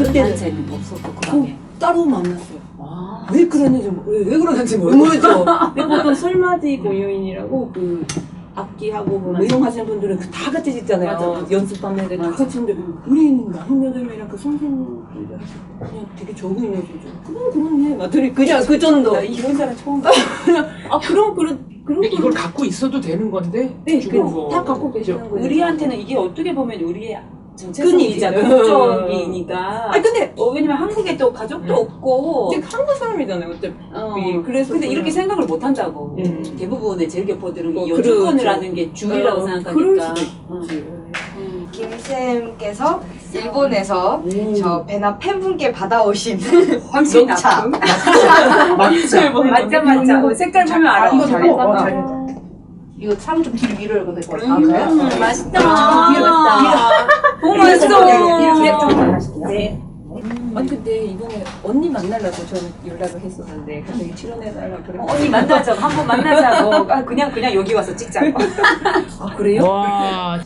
그때는 쟤는 없었고 그 방에. 따로 만났어요. 와. 왜 그러는지 왜 그러는지 모르죠. 근데 보통 설맞이 공연이라고 그 악기하고 뭐 매용하시는 분들은 다 같이 짓잖아요. 맞아. 연습하면 다 같이 하는데 우리는 남녀들이랑 그 선생님들 그냥 되게 적응해주죠. 그렇네. 맞더니 그냥 그 정도. 나 이런 사람 처음 봐. 아 그런 근데 이걸 갖고 있어도 되는 건데 네, 주고 다 갖고 계시는 거예요. 우리한테는 이게 어떻게 보면 우리의 전체성이자 끈이지. 국적이니까. 아 근데 왜냐면 한국에 또 가족도 없고. 지금 한국 사람이잖아요. 어차피. 그래서 근데 이렇게 생각을 못 한다고. 대부분의 제일교포들은 이 연주권을 그렇죠. 하는 게 주의라고 생각하니까. 그럴 수도 있지. 김쌤께서 일본에서 저 배나 팬분께 받아오신 황실 녹차. 맞자. 색깔 보면 알아. 이거 잘했다. 이거 사람 좀 뒤로 위로 열고 될것 같아. 맛있다. 너무 맛있어. 네. 아니 근데 이번에 언니 만나려고 저는 연락을 했었는데 갑자기 출연해달라고 그래. 언니 만나자고. 한번 만나자고. 아, 그냥 여기 와서 찍자고. 아 그래요? 와.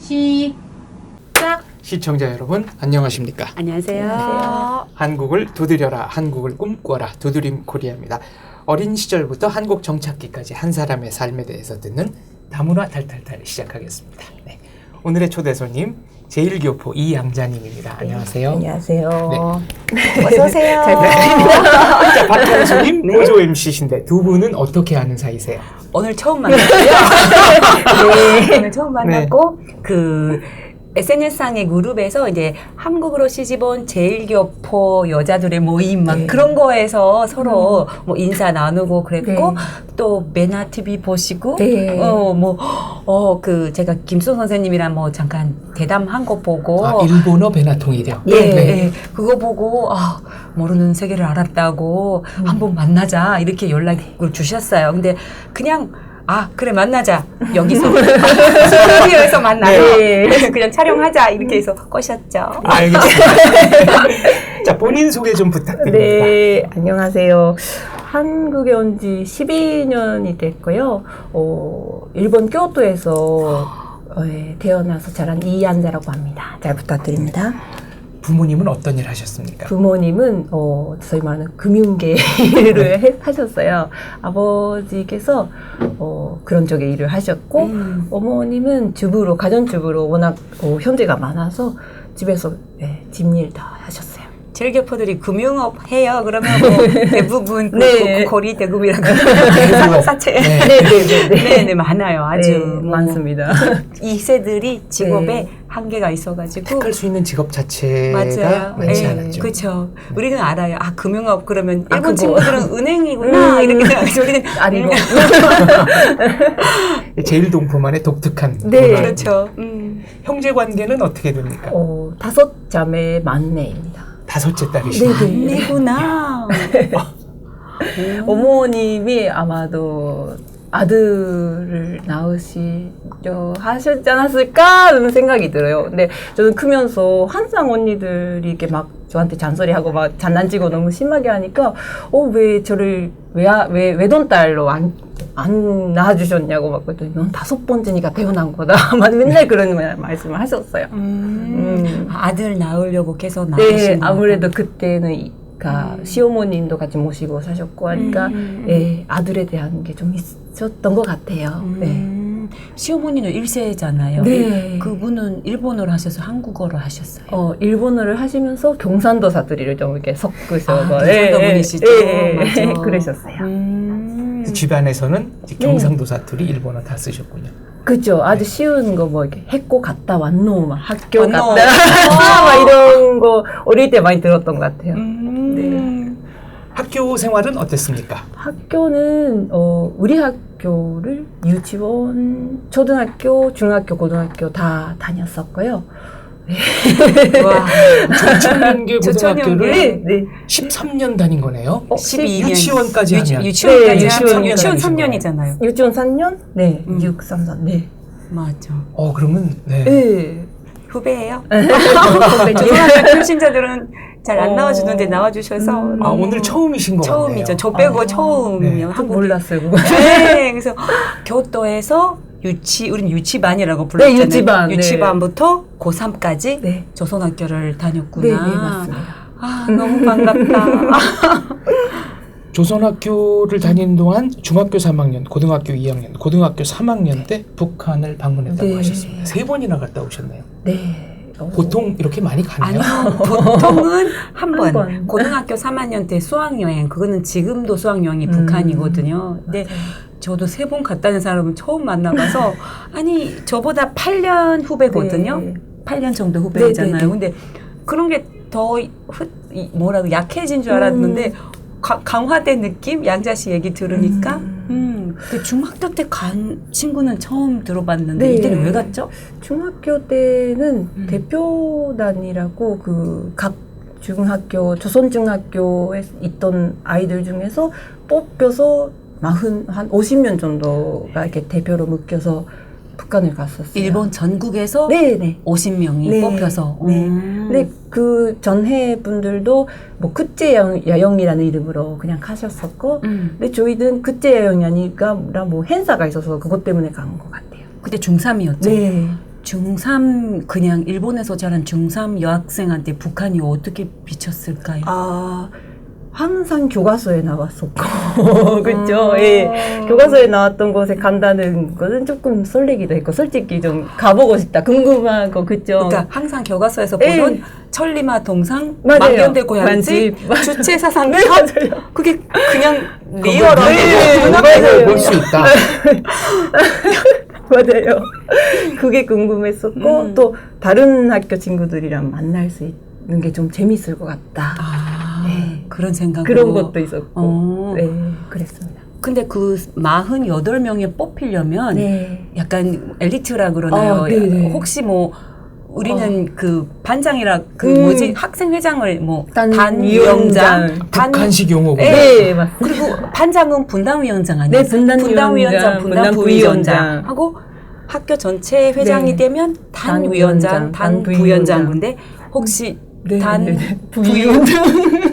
시청자 여러분 안녕하십니까? 안녕하세요. 한국을 두드려라, 한국을 꿈꿔라, 두드림 코리아입니다. 어린 시절부터 한국 정착기까지 한 사람의 삶에 대해서 듣는 다문화 탈탈탈 시작하겠습니다. 네. 오늘의 초대 손님 제1교포 이양자님입니다. 안녕하세요. 안녕하세요. 어서 오세요. 잘 부탁드립니다. 자, 박현수님 보조 MC신데 두 분은 어떻게 아는 사이세요? 오늘 처음 만났고요. 네. 오늘 처음 만났고 그 SNS상의 그룹에서 이제 한국으로 시집온 제1교포 여자들의 모임 막 그런 거에서 서로 뭐 인사 나누고 그랬고 또 메나 TV 보시고 그 제가 김수 선생님이랑 뭐 잠깐 대담한 거 보고 일본어 베나통이요. 예, 그거 보고 모르는 세계를 알았다고 한번 만나자 이렇게 연락을 주셨어요. 근데 그냥 그래 만나자 여기서 스튜디오에서 만나요. 그냥 촬영하자 이렇게 해서 꼬셨죠. 알겠습니다. 자, 본인 소개 좀 부탁드립니다. 네, 안녕하세요. 한국에 온 지 12년이 됐고요. 일본 교토에서 태어나서 자란 이한자라고 합니다. 잘 부탁드립니다. 부모님은 어떤 일 하셨습니까? 부모님은 저희 말하는 금융계를 하셨어요. 아버지께서 그런 쪽에 일을 하셨고 어머님은 주부로 가정주부로 워낙 현재가 많아서 집에서 집일 다 하셨어요. 제1교포들이 금융업 해요. 그러면 뭐 대부분 네. 거리 대금이라고 사채 네 많아요. 아주 많습니다. 2세들이 직업에 한계가 있어가지고 택할 수 있는 직업 자체가 맞아요. 많지 않았죠. 그렇죠. 우리는 알아요. 금융업 그러면 일본 그거. 친구들은 은행이구나 이렇게 생각하죠. 우리는 아니고. 제일 동포만의 독특한 네. 문화. 그렇죠. 형제 관계는 어떻게 됩니까? 5자매 만내입니다. 다섯째 딸이시죠. 언니구나. 어머님이 아마도 아들을 낳으시려 하셨지 않았을까 하는 생각이 들어요. 근데 저는 크면서 항상 언니들이 이렇게 막 저한테 잔소리하고 막 장난치고 너무 심하게 하니까 왜 저를 외동딸로 안 낳아주셨냐고 막 그랬더니 넌 5번째니까 태어난 거다. 맨날 그런 말씀을 하셨어요. 아들 낳으려고 계속 네, 낳으신 아무래도 그때는 시어머님도 같이 모시고 사셨고 하니까 아들에 대한 게 좀 있었던 것 같아요. 시어머니는 1세잖아요. 네. 그분은 일본어를 하셔서 한국어를 하셨어요. 일본어를 하시면서 경상도 사투리를 좀 이렇게 섞으셔서 경상도 분이시죠. 맞아. 그러셨어요. 집안에서는 이제 경상도 사투리, 일본어 다 쓰셨군요. 그죠. 아주 쉬운 거 뭐 이렇게 했고 갔다 왔노, 막 학교 왔노. 갔다 막 이런 거 어릴 때 많이 들었던 것 같아요. 학교 생활은 어땠습니까? 학교는 우리 학교를 유치원, 초등학교, 중학교, 고등학교 다 다녔었고요. 와, 조천연계 고등학교를 네. 13년 다닌 거네요. 12년. 유치원까지 하면. 유치원까지 네, 유치원 3년이잖아요. 유치원 3년? 네. 6, 3, 4, 네. 맞아. 그러면 네. 후배예요? 죄송합니다. 출신자들은 잘 안 나와주는데 나와주셔서 오늘 처음이신 것 같네요. 처음이죠. 저 빼고 처음이에요. 네. 한국 몰랐어요. 네, 그래서 교토에서 우린 유치반이라고 불렀잖아요. 네, 유치반. 유치반부터 고3까지 네. 조선학교를 다녔구나. 네, 맞습니다. 아, 너무 반갑다. 조선학교를 다니는 동안 중학교 3학년, 고등학교 2학년, 고등학교 3학년 때 북한을 방문했다고 네. 하셨습니다. 3번이나 갔다 오셨나요? 네. 보통 이렇게 많이 가나요? 아니요, 보통은 한 번. 번. 고등학교 3학년 때 수학여행, 그거는 지금도 수학여행이 북한이거든요. 근데 저도 3번 갔다는 사람은 처음 만나봐서, 아니, 저보다 8년 후배거든요. 네. 8년 정도 후배잖아요. 네, 네, 네. 근데 그런 게 더 뭐라고 약해진 줄 알았는데, 강화된 느낌? 양자 씨 얘기 들으니까. 근데 중학교 때 간 친구는 처음 들어봤는데, 네. 이때는 왜 갔죠? 중학교 때는 대표단이라고 그 각 중학교, 조선중학교에 있던 아이들 중에서 뽑혀서 한 50명 정도가 이렇게 대표로 묶여서 북한을 갔었어요. 일본 전국에서 네네. 50명이 네. 뽑혀서. 네. 근데 그 전해 분들도 뭐 극제여행이라는 이름으로 그냥 가셨었고, 근데 저희는 극제여행이 아니라 뭐 행사가 있어서 그것 때문에 간 것 같아요. 그때 중3이었죠. 네. 중3 그냥 일본에서 자란 중3 여학생한테 북한이 어떻게 비쳤을까요? 아, 항상 교과서에 나왔었고, 그쵸? 예. 교과서에 나왔던 곳에 간다는 것은 조금 설레기도 했고, 솔직히 좀 가보고 싶다, 궁금하고, 그쵸? 그러니까 항상 교과서에서 예. 보던 천리마 동상, 맞아요. 망견대 고향집, 만집. 주체사상 네, 탑 맞아요. 그게 그냥 그거 리얼하게 네, 눈앞에 볼수 있다. 맞아요. 그게 궁금했었고, 또 다른 학교 친구들이랑 만날 수 있는 게 좀 재밌을 것 같다. 네. 그런 생각으로. 그런 것도 있었고, 어. 네, 그랬습니다. 근데 그 48명에 뽑히려면 네. 약간 엘리트라 그러나요? 네네. 혹시 뭐 우리는 그 반장이라 그 뭐지 학생회장을 뭐 단위원장. 단위원장 북한식 용어고. 네, 맞습니다. 그리고 반장은 분당위원장 아니에요? 네, 분당위원장, 분당부위원장 하고 학교 전체 회장이 네. 되면 단위원장, 단부위원장. 근데 혹시 단부위원장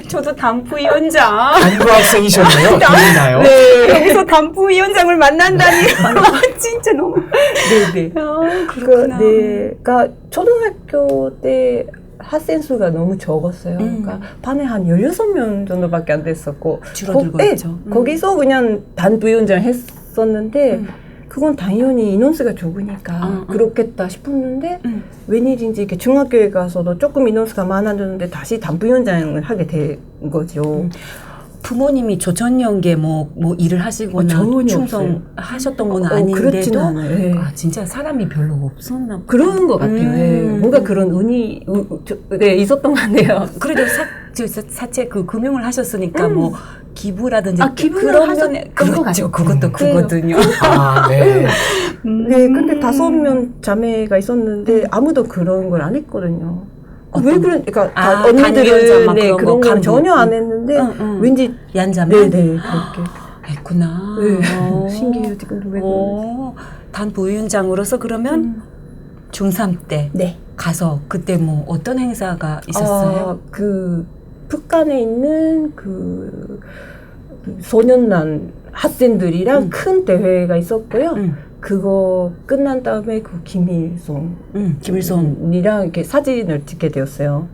저도 단부위원장 단부 학생이셨나요? 기억나요? 네. 여기서 단부위원장을 만난다니 진짜 너무 네네. 그렇구나. 그러니까 초등학교 때 학생 수가 너무 적었어요. 그러니까 반에 한 16명 정도밖에 안 됐었고. 줄어들고 있죠. 거기서 그냥 단부위원장 했었는데 그건 당연히 인원수가 적으니까 그렇겠다 싶었는데 웬일인지 이렇게 중학교에 가서도 조금 인원수가 많아졌는데 다시 단부위원장을 하게 된 거죠. 부모님이 조천연계 뭐 일을 하시거나 전혀 충성하셨던 건 그렇진 아닌데도 않아요. 네. 진짜 사람이 별로 없었나 보다. 그런 것 같아요. 네. 뭔가 그런 운이 네, 있었던 것 같네요. 그래도 사채 그 금융을 하셨으니까 뭐 기부라든지 기부를 그런 하셨던 면에 것 그렇죠. 같아요. 그것도 크거든요. 아, 네. 네, 근데 5명 자매가 있었는데 아무도 그런 걸 안 했거든요. 왜 그런? 그러니까 단위원장 언니들은 막 네, 그런 그런 거 걸 간부. 전혀 안 했는데 왠지 얀자면 네네 그렇게 했구나. 네. 신기해요 지금도 왜 그런지. 단부위원장으로서 그러면 중3 때 네. 가서 그때 뭐 어떤 행사가 있었어요? 그 북한에 있는 그 소년단 학생들이랑 큰 대회가 있었고요. 그거 끝난 다음에 그 김일성이랑 이렇게 사진을 찍게 되었어요.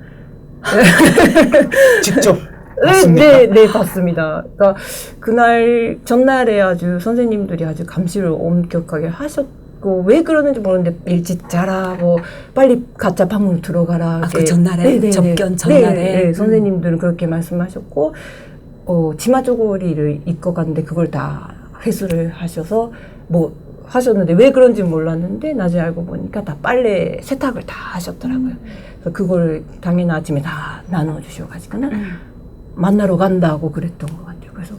직접 네, 봤습니까? 네, 봤습니다. 그러니까 그날 전날에 아주 선생님들이 아주 감시를 엄격하게 하셨고 왜 그러는지 모르는데 일찍 자라고 빨리 가짜 방으로 들어가라. 그 전날에? 접견 전날에? 네, 선생님들은 그렇게 말씀하셨고 치마 쪼고리를 입고 갔는데 그걸 다 회수를 하셔서 뭐 하셨는데 왜 그런지 몰랐는데 나중에 알고 보니까 다 빨래 세탁을 다 하셨더라고요. 그래서 그걸 당일 아침에 다 나눠주셔가지고는 만나러 간다고 그랬던 것 같아요. 그래서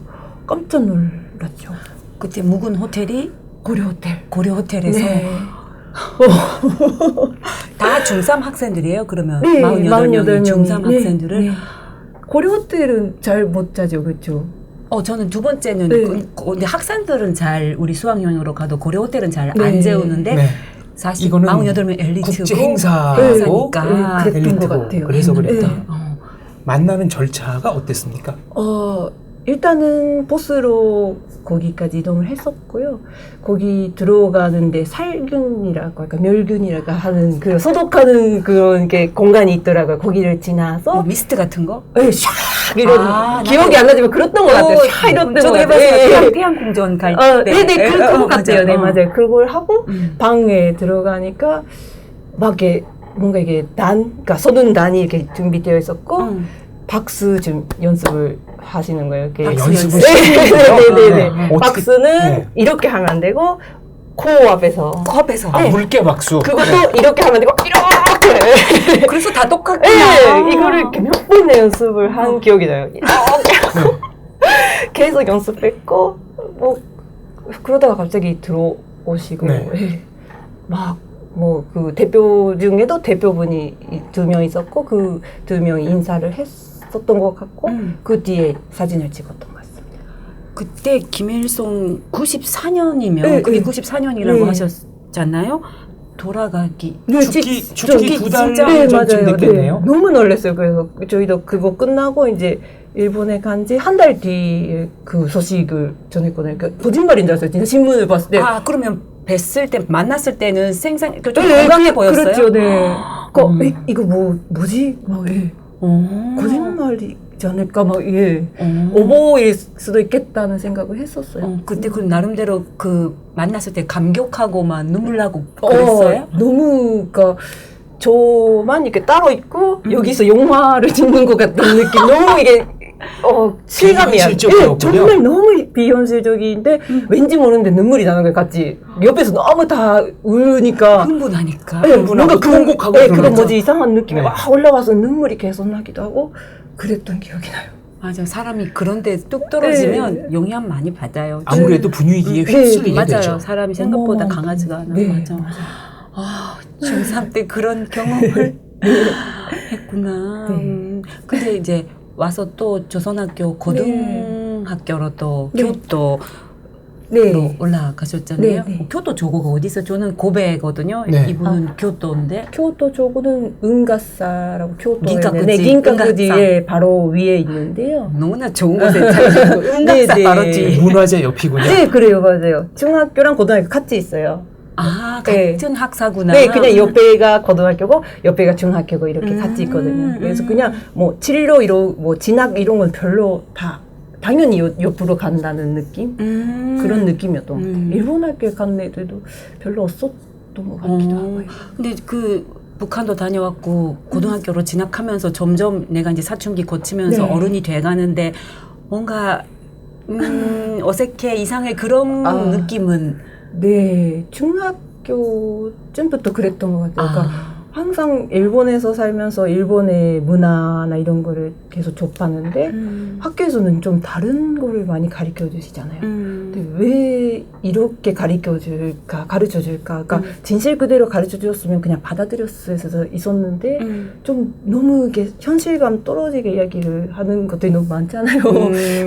깜짝 놀랐죠. 그때 묵은 호텔이 고려호텔에서 네. 다 중3 학생들이에요? 그러면 네, 48명이 중3 네, 학생들을 네. 고려호텔은 잘 못 자죠, 그렇죠? 저는 두 번째는 네. 근데 학생들은 잘 우리 수학여행으로 가도 고려호텔은 잘 안 네. 재우는데 네. 사실 이거는 48명 엘리트고 국제 행사고 행사니까 네, 그랬던 엘리트고 것 같아요. 그래서 그랬다. 네. 만나는 절차가 어땠습니까? 일단은 버스로 거기까지 이동을 했었고요. 거기 들어가는데 살균이라고 할까 멸균이라고 하는 그 소독하는 그런 게 공간이 있더라고요. 거기를 지나서 뭐 미스트 같은 거? 네, 샥 이런 기억이 안 나지만 그랬던 것 같아요. 샥 이랬던 것 저도 같아요. 해봤어요. 태양 공전 갈 때. 네네 그런 것 같아요. 네 맞아요. 맞아요. 그걸 하고 방에 들어가니까 막 이게 뭔가 이게 그러니까 서는 단이 이렇게 준비되어 있었고 박스 좀 연습을 하시는 거예요. 이렇게. 연습을 네네네. 어떻게- 박스는 네. 이렇게 하면 안 되고 코 앞에서. 컵에서. 아, 물개 박수. 그것도 이렇게 하면 안 되고 이렇게. 그래서 다 똑같구나. 네, 이거를 이렇게 몇 번의 연습을 한 기억이 나요. 이렇게 하고 계속 연습했고 뭐 그러다가 갑자기 들어오시고 네. 막 뭐 그 대표 중에도 대표분이 2명 있었고 그 2명이 인사를 했었던 것 같고 그 뒤에 사진을 찍었던 것 같습니다. 그때 김일성 94년이면 네, 그게 네. 94년이라고 네. 하셨잖아요. 돌아가기. 죽기 2달 네, 전쯤 맞아요. 됐겠네요. 네, 너무 놀랐어요. 그래서 저희도 그거 끝나고 이제 일본에 간 지 한 달 뒤에 그 소식을 전했거든요. 그러니까 거짓말인 줄 알았어요. 진짜 신문을 봤을 때. 아 그러면 뵀을 때 만났을 때는 좀 네, 건강해 보였어요. 그렇죠, 네. 이거 뭐지? 막 예. 오. 거짓말이지 않을까? 막 예. 오보일 수도 있겠다는 생각을 했었어요. 그때 그 나름대로 그 만났을 때 감격하고 막 눈물 나고 그랬어요? 너무 그러니까 저만 이렇게 따로 있고 여기서 영화를 찍는 것 같은 느낌. 너무 이게 실감이 안 비현실적이었군요. 정말 너무 비현실적인데 왠지 모르는데 눈물이 나는 거예요. 같이 옆에서 너무 다 울으니까. 흥분하니까. 네, 뭔가 통곡하고 그거 그러면서. 뭐지 이상한 느낌이 네. 막 올라와서 눈물이 계속 나기도 하고 그랬던 기억이 나요. 맞아, 사람이 그런데 뚝 떨어지면 영향 많이 받아요. 아무래도 분위기에 네, 휩쓸리게 맞아요. 되죠. 사람이 생각보다 어머. 강하지가 않아. 네, 맞아. 아, 중3 때 그런 경험을 했구나. 네. 근데 이제 와서 또 조선학교 고등학교로 또 네. 교토로 네. 올라가셨잖아요. 네, 네. 교토 조고가 어디서? 저는 고베거든요. 네. 이분은 교토인데. 교토 쪽은 은가사라고 교토에 긴가쿠지, 네, 긴가쿠지 은가사. 예, 바로 위에 있는데요. 너무나 좋은 곳에 살고 은각사 네, 네. 바로 뒤에. 문화재 옆이군요. 네, 그래요, 맞아요. 중학교랑 고등학교 같이 있어요. 아, 네. 같은 학사구나. 네, 그냥 옆에가 고등학교고 옆에가 중학교고 이렇게 같이 있거든요. 그래서 그냥 뭐 진로 뭐 진학 이런 건 별로 다 당연히 옆으로 간다는 느낌 그런 느낌이었던 것 같아요. 일본 학교에 간 애들도 별로 없었던 것 같기도 하고요. 근데 그 북한도 다녀왔고 고등학교로 진학하면서 점점 내가 이제 사춘기 거치면서 네. 어른이 돼가는데 뭔가 어색해 이상해 그런 느낌은. 네, 중학교쯤부터 그랬던 것 같아요. 그러니까 항상 일본에서 살면서 일본의 문화나 이런 거를 계속 접하는데 학교에서는 좀 다른 거를 많이 가르쳐 주시잖아요. 근데 왜 이렇게 가르쳐 줄까? 그러니까 진실 그대로 가르쳐 주셨으면 그냥 받아들였을 수 있었는데 좀 너무 이게 현실감 떨어지게 이야기를 하는 것들이 너무 많잖아요.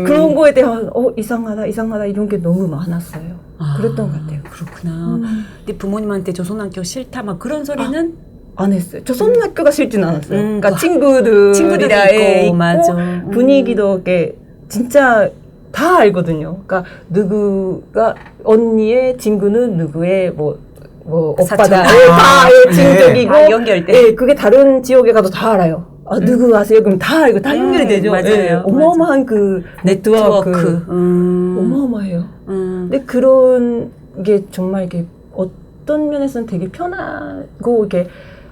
그런 거에 대한 이상하다 이런 게 너무 많았어요. 그랬던 것 같아요. 그렇구나. 근데 부모님한테 조선학교 싫다 막 그런 소리는 안 했어요. 조선학교가 싫진 않았어요. 그러니까 친구들이 친구들이랑 있고, 맞아. 분위기도 이렇게 진짜 다 알거든요. 그러니까 누구가 언니의 친구는 누구의 뭐 오빠다. 사촌. 다 친족이고 다 연결돼. 네, 그게 다른 지역에 가도 다 알아요. 누구 아세요? 그럼 다 알고 다 연결이 되죠. 맞아요. 네, 어마어마한 그 네트워크. 음. 어마어마해요. 근데 그런 게 정말 이게 어떤 면에서는 되게 편하고 이게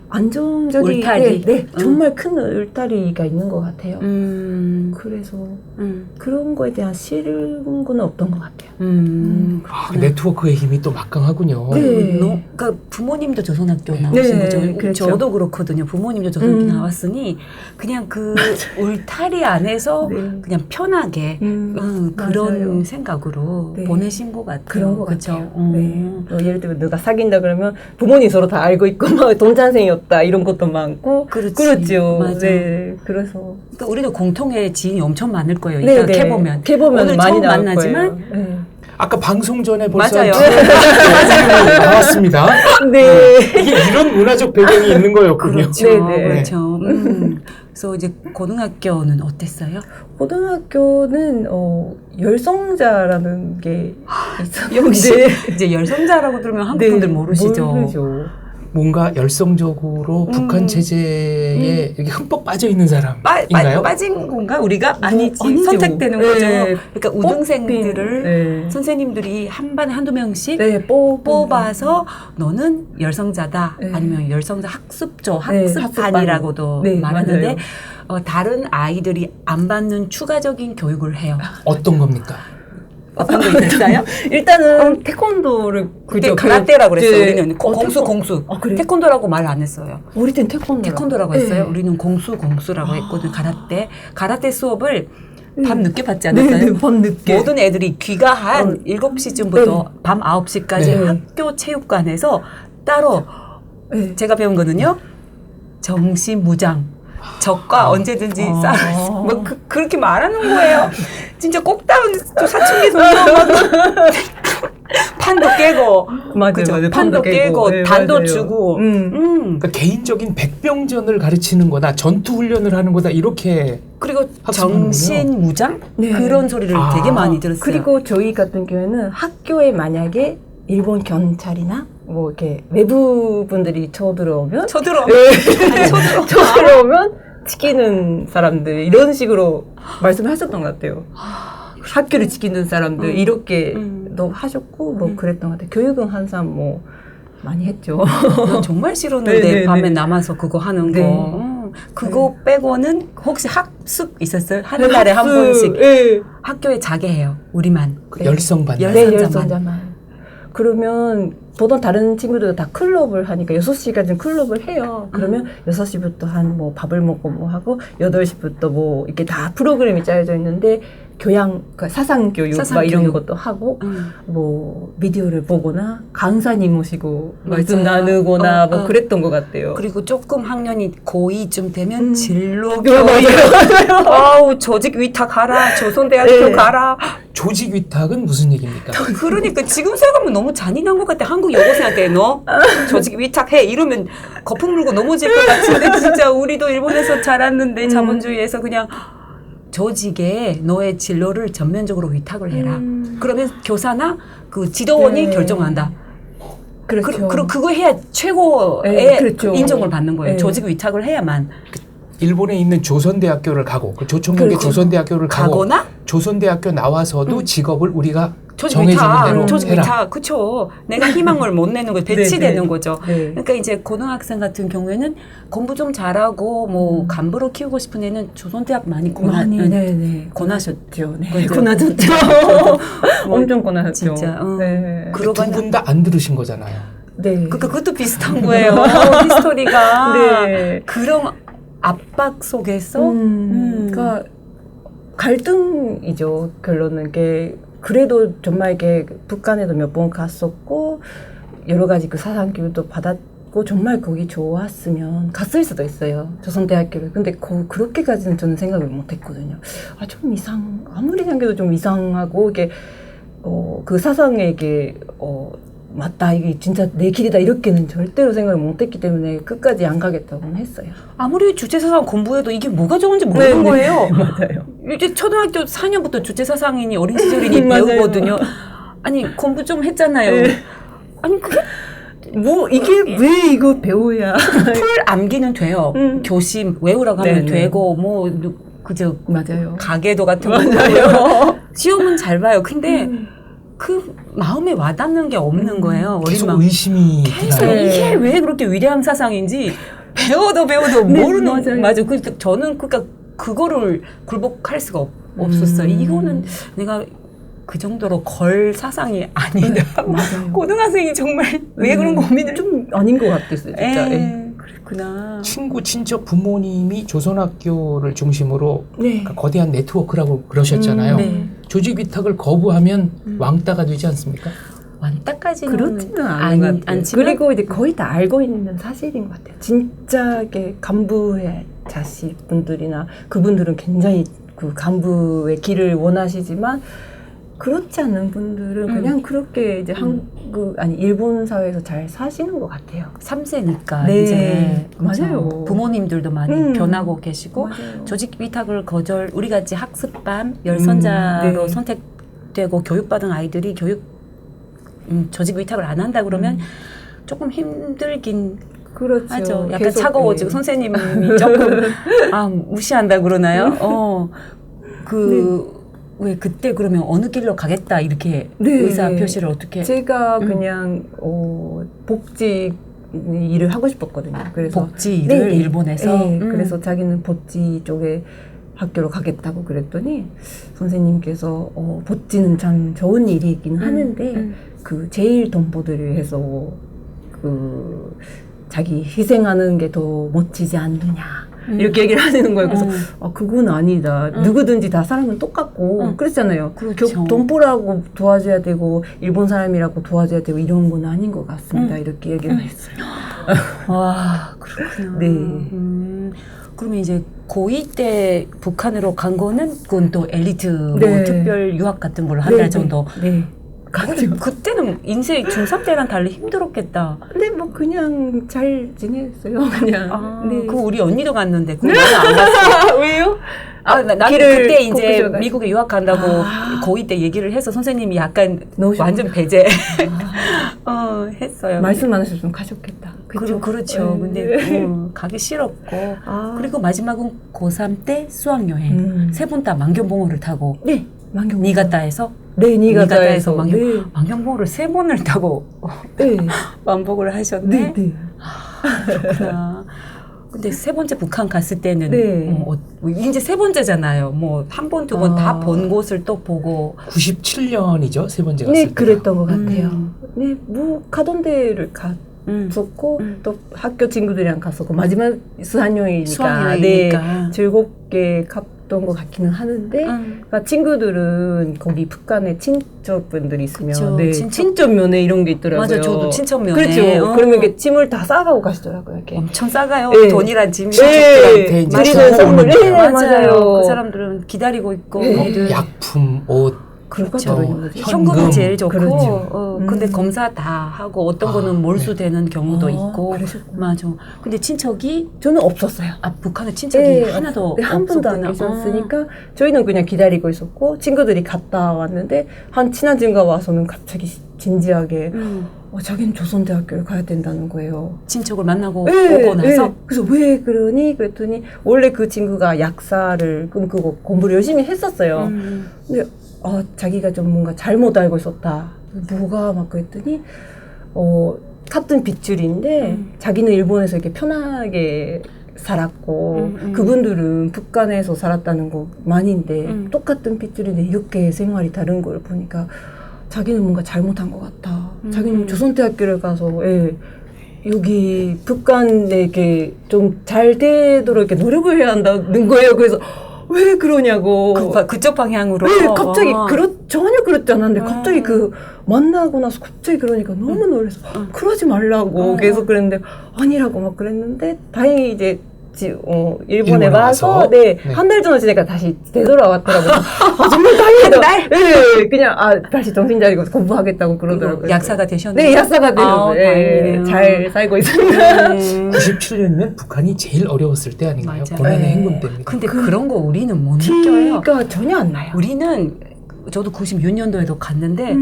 안정적인 울타리. 네, 정말 큰 울타리가 있는 것 같아요. 그래서 그런 거에 대한 싫은 거는 없던 것 같아요. 그 네트워크의 힘이 또 막강하군요. 네. 그러니까 부모님도 조선학교 나오신 네, 거죠. 그렇죠. 저도 그렇거든요. 부모님도 조선학교 나왔으니 그냥 그 울타리 안에서 네. 그냥 편하게 그런 맞아요. 생각으로 네. 보내신 것 같아요. 그런 것 그쵸? 같아요. 네. 예를 들면 누가 사귄다 그러면 부모님 서로 다 알고 있고 막 돈잔생이었다 이런 것도 많고 그렇지. 그렇죠. 맞아. 네. 그래서 그러니까 우리도 공통의 지인이 엄청 많을 거예요. 네, 이따 네. 캐보면. 캐보면 오늘 많이 처음 나올 만나지만 거예요. 네. 아까 방송 전에 벌써 맞아요. 나왔습니다. 네. 이게 이런 문화적 배경이 있는 거였군요. 그렇죠. 네, 네. 그렇죠. 그래서 이제 고등학교는 어땠어요? 고등학교는 열성자라는 게 있었는데 역시 이제 열성자라고 들으면 한국 네, 분들 모르시죠. 모르죠. 뭔가 열성적으로 북한 체제에 이렇게 흠뻑 빠져 있는 사람인가요? 빠진 건가? 우리가? 아니지. 아니죠. 선택되는 네. 거죠. 그러니까 우등생들을 네. 선생님들이 한 반에 한두 명씩 네, 뽑아서 너는 열성자다. 네. 아니면 열성자 학습조, 네, 학습반이라고도 네, 말하는데 맞아요. 다른 아이들이 안 받는 추가적인 교육을 해요. 어떤 겁니까? 어떤 거 있었어요? 일단은 태권도를 그때 가라떼라고 그랬어요. 네. 우리는 공수. 그래요? 태권도라고 말 안 했어요. 우리 땐 태권도라고 했어요. 네. 우리는 공수라고 했거든. 가라떼 수업을 밤 늦게 받지 네, 않았어요? 네, 밤 늦게. 모든 애들이 귀가 한 7시쯤부터 밤 9시까지 네. 학교 체육관에서 따로 네. 제가 배운 거는요. 정시무장. 적과 언제든지 싸울 뭐 그렇게 말하는 거예요. 진짜 꼭다운 사춘기 소년 판도 깨고 맞아요, 그죠? 맞아요. 판도 깨고 네, 단도 맞아요. 주고 그러니까 개인적인 백병전을 가르치는 거다, 전투 훈련을 하는 거다, 이렇게 그리고 학습하는군요. 정신무장 네. 그런 소리를 아. 되게 많이 들었어요. 그리고 저희 같은 경우에는 학교에 만약에 일본 경찰이나 뭐 이렇게 외부 분들이 쳐들어오면 쳐들어. 쳐들어오면 지키는 사람들 이런 식으로 말씀을 하셨던 것 같아요. 학교를 지키는 사람들 이렇게도 하셨고 뭐 그랬던 것 같아요. 교육은 항상 뭐 많이 했죠. 난 정말 싫었는데 네, 네, 밤에 네. 남아서 그거 하는 네. 거. 그거 빼고는 혹시 학습 있었어요? 한 달에 한 번씩 네. 학교에 자게 해요. 우리만. 그 열성반. 열- 네, 열성자만. 열성자만. 그러면 보통 다른 친구들 다 클럽을 하니까 6시까지는 클럽을 해요. 그러면 6시부터 한 뭐 밥을 먹고 뭐 하고 8시부터 뭐 이렇게 다 프로그램이 짜여져 있는데 교양, 그러니까 사상 교육 막 이런 교육. 것도 하고 뭐 비디오를 보거나 강사님 모시고 말씀 맞아요. 나누거나 뭐 어. 그랬던 것 같아요. 그리고 조금 학년이 고2쯤 되면 진로 네, 맞아요. 아우 조직 위탁 가라. 조선대학교 네. 가라. 조직 위탁은 무슨 얘기입니까? 그러니까 지금 생각하면 너무 잔인한 것 같아. 한국 여고생한테 너 조직 위탁해 이러면 거품 물고 넘어질 것 같은데 진짜 우리도 일본에서 자랐는데 자본주의에서 그냥 조직에 너의 진로를 전면적으로 위탁을 해라. 그러면 교사나 그 지도원이 네. 결정한다. 그렇죠. 그거 해야 최고의 네, 그렇죠. 인정을 받는 거예요. 네. 조직 위탁을 해야만. 일본에 있는 조선대학교를 가고 그 조총국의 그렇죠. 조선대학교를 가고 가거나 조선대학교 나와서도 직업을 우리가 조직 정해지는 위탁, 대로 조직 해라. 위탁, 그쵸. 내가 희망을 못 내는 거 배치되는 네, 네. 거죠. 네. 그러니까 이제 고등학생 같은 경우에는 공부 좀 잘하고 뭐 간부로 키우고 싶은 애는 조선대학 많이 네네. 권하셨죠. 네. 그죠? 권하셨죠. 엄청 권하셨죠. 진짜. 네. 두 분 다 안 들으신 거잖아요. 네. 그것도 비슷한 거예요. 히스토리가 네. 그런 압박 속에서 그러니까 갈등이죠. 결론은 게 그래도 정말 이게 북한에도 몇 번 갔었고 여러 가지 그 사상 교육도 받았고 정말 거기 좋았으면 갔을 수도 있어요. 조선대학교를. 근데 그렇게까지는 저는 생각을 못했거든요. 좀 아무리 생각해도 좀 이상하고 이게 그 사상에게 맞다, 이게 진짜 내 길이다, 이렇게는 절대로 생각을 못했기 때문에 끝까지 안 가겠다고는 했어요. 아무리 주체사상 공부해도 이게 뭐가 좋은지 모르는 네, 거예요. 맞아요. 이제 초등학교 4년부터 주체사상이니 어린 시절이니 맞아요. 배우거든요. 아니 공부 좀 했잖아요. 네. 아니 그게 뭐 이게 왜 이거 배워야? 풀 암기는 돼요. 교심 외우라고 하면 네네. 되고 뭐 그저 맞아요. 가계도 같은 거 맞아요. 시험은 잘 봐요. 근데 그 마음에 와닿는 게 없는 거예요. 어린 계속 마음. 의심이 계속 드나요? 이게 왜 그렇게 위대한 사상인지 배워도 네, 모르는 맞아요. 맞아. 그러니까 저는 그거를 굴복할 수가 없었어요. 이거는 내가 그 정도로 걸 사상이 아니다. 맞아요. 고등학생이 정말 왜 그런 고민을 좀 아닌 것 같았어요, 진짜. 그랬구나. 친구, 친척, 부모님이 조선학교를 중심으로 네. 그러니까 거대한 네트워크라고 그러셨잖아요. 네. 조직 위탁을 거부하면 왕따가 되지 않습니까? 완따까지는 그렇지는 않은 것 같아요. 않지만 그리고 이제 거의 다 알고 있는 사실인 것 같아요. 진짜 이게 간부의 자식분들이나 그분들은 굉장히 그 간부의 길을 원하시지만 그렇지 않은 분들은 그냥 그렇게 이제 일본 사회에서 잘 사시는 것 같아요. 3세니까 네, 이제 그렇죠. 맞아요. 부모님들도 많이 변하고 계시고 맞아요. 조직 위탁을 거절 우리같이 학습반 열선자로 네. 선택되고 교육받은 아이들이 조직 위탁을 안 한다 그러면 조금 힘들긴 그렇죠. 하죠. 약간 계속, 차가워지고 네. 선생님이 조금 무시한다 그러나요? 왜 그때 그러면 어느 길로 가겠다 이렇게 네. 의사 표시를 어떻게 제가 그냥 복지 일을 하고 싶었거든요. 그래서 복지 일을 네, 일본에서 네, 그래서 자기는 복지 쪽에 학교로 가겠다고 그랬더니 선생님께서 복지는 참 좋은 일이긴 하는데 그 제일 돈보들을 해서 그 자기 희생하는 게 더 멋지지 않느냐 이렇게 얘기를 하시는 거예요. 그래서 그건 아니다. 누구든지 다 사람은 똑같고 그랬잖아요. 그렇죠. 돈보라고 도와줘야 되고 일본 사람이라고 도와줘야 되고 이런 건 아닌 것 같습니다. 이렇게 얘기를 했어요. 와 그렇구나. 네. 그러면 이제 고2 때 북한으로 간 거는 그건 또 엘리트 뭐 네. 특별 유학 같은 걸로 한 달 정도. 네. 근데 그때는 인생 중3 때랑 달리 힘들었겠다. 근데 뭐 그냥 잘 지냈어요. 그냥. 네. 그 우리 언니도 갔는데 그거 나는 안 갔어. 왜요? 나는 길을 그때 이제 꺾으셔가지고. 미국에 유학 간다고 고2 때 얘기를 해서 선생님이 약간 넣으셨구나. 완전 배제 했어요. 말씀 안 하셨으면 가셨겠다. 그렇죠. 근데 가기 싫었고 그리고 마지막은 고3 때 수학여행 세 번 다 만경봉호를 타고 네. 만경. 니가타에서 네, 니가타에서 만경봉호를 세 번을 타고 네. 왕복을 하셨네. 네. 그렇구나. 근데 세 번째 북한 갔을 때는 네. 이제 세 번째잖아요. 뭐 한 번, 두 번 다 본 곳을 또 보고 97년이죠. 세 번째 갔을 네, 때. 그랬던 것 같아요. 네, 뭐 가던 데를 갔었고 또 학교 친구들이랑 갔었고 마지막 수학여행이니까 수학여행이니까. 즐겁게 갔던 것 같기는 하는데 그러니까 친구들은 거기 북한에 친척분들이 있으면 그쵸, 네, 친척 면회 이런 게 있더라고요. 맞아, 저도 친척 면회. 그렇죠. 그러면 이렇게 짐을 다 싸가고 가시더라고요. 이렇게. 엄청 싸가요. 네. 돈이란 짐이. 친척들한테 이제 드리는 선물. 네, 맞아요. 맞아요. 그 사람들은 기다리고 있고. 네. 약품, 옷, 그렇죠. 현금이 현금. 제일 좋고. 그렇죠. 근데 검사 다 하고 어떤 거는 몰수되는 경우도 있고. 그러셨구나. 맞아. 근데 친척이 저는 없었어요. 북한에 친척이 네, 하나도 네, 한 번도 안 없었구나. 계셨으니까 저희는 그냥 기다리고 있었고 친구들이 갔다 왔는데 한 친한 친구가 와서는 갑자기 진지하게 자기는 조선대학교를 가야 된다는 거예요. 친척을 만나고 네, 오고 나서 네. 그래서 왜 그러니? 그랬더니 원래 그 친구가 약사를 꿈꾸고 공부를 열심히 했었어요. 근데 자기가 좀 뭔가 잘못 알고 있었다. 뭐가 막 그랬더니 같은 빗줄인데 자기는 일본에서 이렇게 편하게 살았고 그분들은 북한에서 살았다는 것만인데 똑같은 빗줄인데 이렇게 생활이 다른 걸 보니까 자기는 뭔가 잘못한 것 같아. 자기는 조선대학교를 가서 여기 북한에 이렇게 좀 잘 되도록 이렇게 노력을 해야 한다는 거예요. 그래서 왜 그러냐고. 그쪽 방향으로. 네, 갑자기 전혀 그렇지 않았는데 갑자기 만나고 나서 갑자기 그러니까 너무 놀라서 그러지 말라고 계속 그랬는데 아니라고 막 그랬는데 다행히 이제 일본에 와서 한 달 정도 지내니까 다시 되돌아왔더라고요. 정말 다행이다. 네, 그냥 다시 정신 차리고 공부하겠다고 그러더라고요. 약사가 되셨네요. 네, 약사가 되셨어요. 다행이네요. 잘 살고 있습니다. 97년이면 북한이 제일 어려웠을 때 아닌가요? 맞아요. 고난의 네. 행군 때입니다. 근데 그런 거 우리는 못 느껴요. 티가 전혀 안 나요. 우리는 저도 96년도에도 갔는데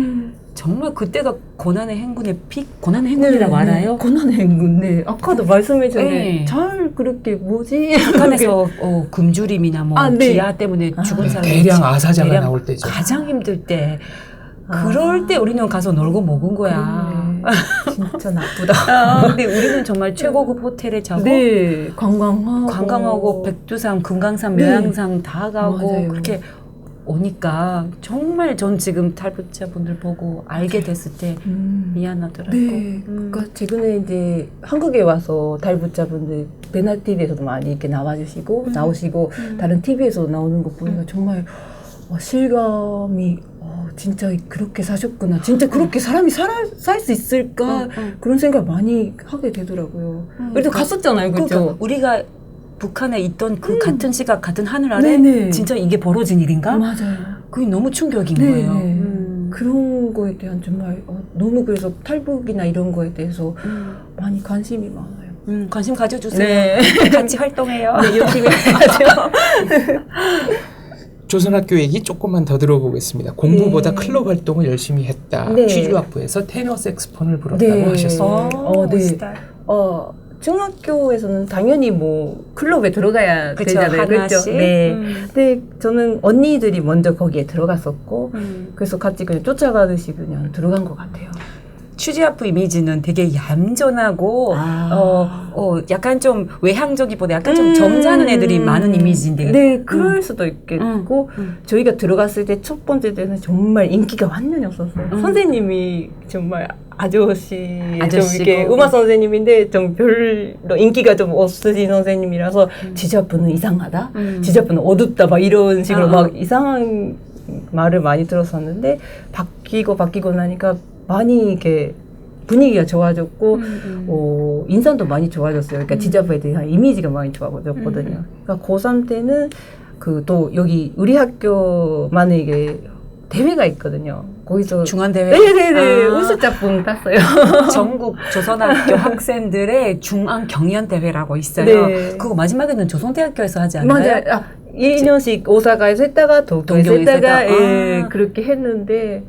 정말 그때가 고난의 행군의 픽? 고난의 행군이라고 알아요? 고난의 행군. 네. 아까도 말씀해 주셨는데 네. 잘 그렇게 뭐지? 북한에서 금주림이나 뭐 네. 기아 때문에 죽은 사람이 대량 아사자가 대량 나올 때죠. 가장 힘들 때 그럴 때 우리는 가서 놀고 먹은 거야. 진짜 나쁘다. 근데 우리는 정말 최고급 호텔에 자고 네, 관광하고 관광하고 백두산, 금강산, 네. 매양산 다 가고 맞아요. 그렇게 오니까 정말 전 지금 탈북자분들 보고 알게 됐을 때 미안하더라고. 네, 그러니까 최근에 이제 한국에 와서 탈북자분들 배나 TV에서도 많이 이렇게 나와주시고 나오시고 다른 TV에서 나오는 거 보니까 정말 실감이 진짜 그렇게 사셨구나. 진짜 그렇게 사람이 살 수 있을까 그런 생각 많이 하게 되더라고요. 그래도 갔었잖아요, 그렇죠? 그러니까 우리가 북한에 있던 그 같은 시각, 같은 하늘 아래 네네. 진짜 이게 벌어진 일인가? 맞아요. 그게 너무 충격인 네, 거예요. 네. 그런 거에 대한 정말 너무 그래서 탈북이나 이런 거에 대해서 많이 관심이 많아요. 관심 가져주세요. 네. 같이 활동해요. 네, 열심히 해야죠. 조선학교 얘기 조금만 더 들어보겠습니다. 공부보다 네. 클럽 활동을 열심히 했다. 네. 취주학부에서 테너 색스폰을 불었다고 하셨어요. 네. 멋있다. 중학교에서는 당연히 뭐 클럽에 들어가야 그쵸, 되잖아요. 그렇죠? 하나씩. 네. 근데 저는 언니들이 먼저 거기에 들어갔었고 그래서 같이 그냥 쫓아가듯이 그냥 들어간 것 같아요. 취재학부 이미지는 되게 얌전하고 약간 좀 외향적이보다 약간 좀 점잖은 애들이 많은 이미지인데. 네, 그럴 수도 있겠고 저희가 들어갔을 때 첫 번째 때는 정말 인기가 완전히 없었어요. 선생님이 정말 아저씨 좀 이렇게 음악 선생님인데 좀 별로 인기가 좀 없으신 선생님이라서 지자부는 이상하다, 지자부는 어둡다 막 이런 식으로 막 이상한 말을 많이 들었었는데 바뀌고 나니까 많이 이렇게 분위기가 좋아졌고 인상도 많이 좋아졌어요. 그러니까 지자부에 대한 이미지가 많이 좋아졌거든요. 그러니까 고3 때는 그 또 여기 우리 학교만의 이게 대회가 있거든요. 거기서 중앙대회? 네네네. 우수작품 땄어요. 전국 조선학교 학생들의 중앙 경연대회라고 있어요. 네. 그거 마지막에는 조선대학교에서 하지 않아요? 맞아요. 1년씩 오사카에서 했다가 도쿄에서 했다가 했다가. 예, 그렇게 했는데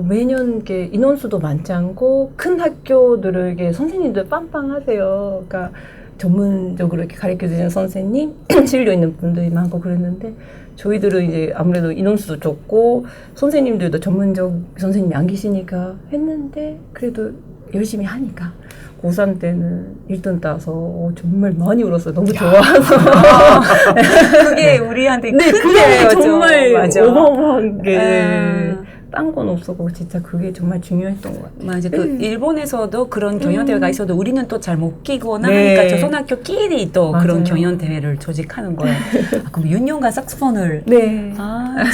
매년 이렇게 인원수도 많지 않고 큰 학교들을 이게 선생님들 빵빵하세요. 그러니까 전문적으로 이렇게 가르쳐주는 선생님, 진료 있는 분들이 많고 그랬는데 저희들은 이제 아무래도 인원수도 적고 선생님들도 전문적 선생님이 안 계시니까 했는데 그래도 열심히 하니까 고3 때는 1등 따서 정말 많이 울었어요. 너무 좋아서. 그게 우리한테 네, 큰 그게 대회였죠. 정말 맞아. 어마어마한 게 딴 건 없었고 진짜 그게 정말 중요했던 것 같아요. 맞아. 그 일본에서도 그런 경연대회가 있어도 우리는 또 잘 못 끼거나 네. 하니까 조선학교끼리 또 맞아요. 그런 경연대회를 조직하는 거예요. 그럼 윤용과 색소폰을 네.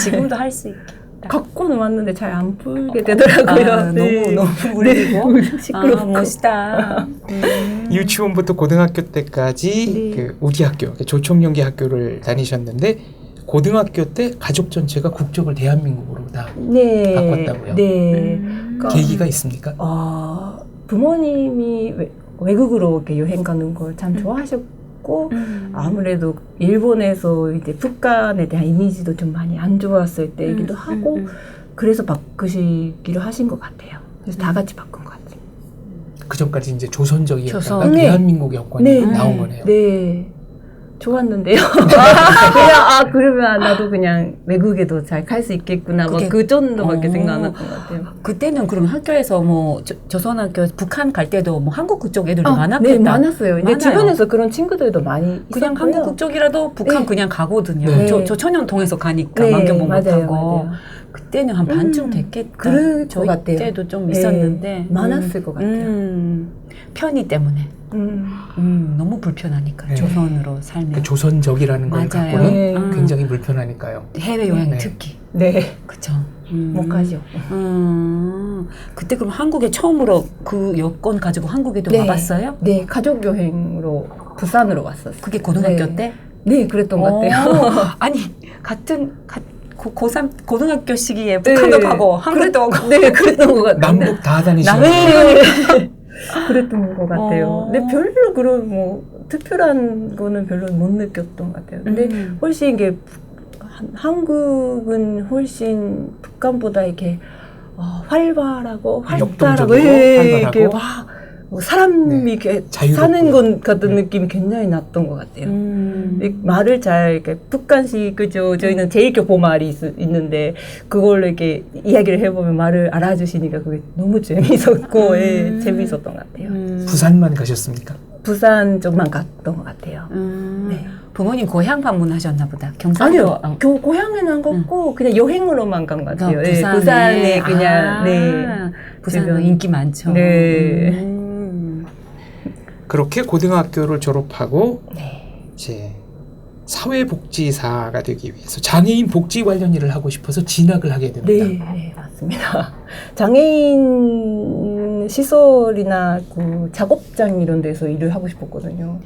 지금도 할 수 있겠다. 갖고는 왔는데 잘 안 풀게 되더라고요. 네. 너무 울리고. 시끄럽고. 멋있다. 유치원부터 고등학교 때까지 네. 그 우리 학교, 조총연계 학교를 다니셨는데 고등학교 때 가족 전체가 국적을 대한민국으로 다 네. 바꿨다고요? 네. 계기가 있습니까? 부모님이 외국으로 이렇게 여행 가는 걸 참 좋아하셨고 아무래도 일본에서 이제 북한에 대한 이미지도 좀 많이 안 좋았을 때이기도 하고 그래서 바꾸시기로 하신 것 같아요. 그래서 다 같이 바꾼 것 같아요. 그 전까지 이제 조선적이었다가 조선. 네. 대한민국 여권이 네. 나온 거네요. 네. 좋았는데요. 그냥 그러면 나도 그냥 외국에도 잘 갈 수 있겠구나. 그게- 그 정도밖에 생각 안 했던 것 같아요. 그때는 그럼 학교에서 뭐 조선학교 북한 갈 때도 뭐 한국 국적 애들도 많았겠다. 네, 많았어요. 근데 많아요. 주변에서 그런 친구들도 많이 그냥 있었고요. 한국 국적이라도 북한 네. 그냥 가거든요. 네. 저 천연 통해서 가니까 네, 만경복 맞아요, 못하고 맞아요. 그때는 한 반쯤 됐겠다. 그럴 것 저희 같아요. 때도 좀 네, 있었는데 많았을 것 같아요. 편의 때문에 너무 불편하니까 네. 조선으로 살면 그 조선적이라는 걸 맞아요. 갖고는 네. 굉장히 불편하니까요. 해외 여행 네. 특히 네. 그쵸. 못 가죠. 그때 그럼 한국에 처음으로 그 여권 가지고 한국에도 네. 와봤어요? 네, 가족 여행으로 부산으로 왔었어요. 그게 고등학교 네. 때? 네, 그랬던 것 같아요. 아니 고3 고등학교 시기에 북한도 가고 한국도 가고 네, 그랬던 것 같아요. 남북 다 다니시는 네. 그랬던 것 같아요. 근데 어. 별로 그런 뭐 특별한 거는 별로 못 느꼈던 것 같아요. 근데 훨씬 이게 한국은 훨씬 북한보다 이렇게 활발하고 역동적이고 이렇게 활발하고. 막 뭐 사람이 네. 이렇게 자유롭고. 사는 것 같은 느낌이 굉장히 났던 것 같아요. 말을 잘 이렇게 북한식 그죠? 저희는 제일교포 말이 있는데 그걸로 이렇게 이야기를 해보면 말을 알아주시니까 그게 너무 재미있었고 예, 재미있었던 것 같아요. 부산만 가셨습니까? 부산 쪽만 갔던 것 같아요. 네. 부모님 고향 방문하셨나 보다. 경상도 아니요, 고향에는 안 갔고 그냥 여행으로만 간 것 같아요. 예, 부산에. 부산에 그냥 네. 부산은 주변. 인기 많죠. 네. 그렇게 고등학교를 졸업하고 네. 이제 사회복지사가 되기 위해서 장애인 복지 관련 일을 하고 싶어서 진학을 하게 됩니다. 네, 맞습니다. 장애인 시설이나 그 작업장 이런 데서 일을 하고 싶었거든요.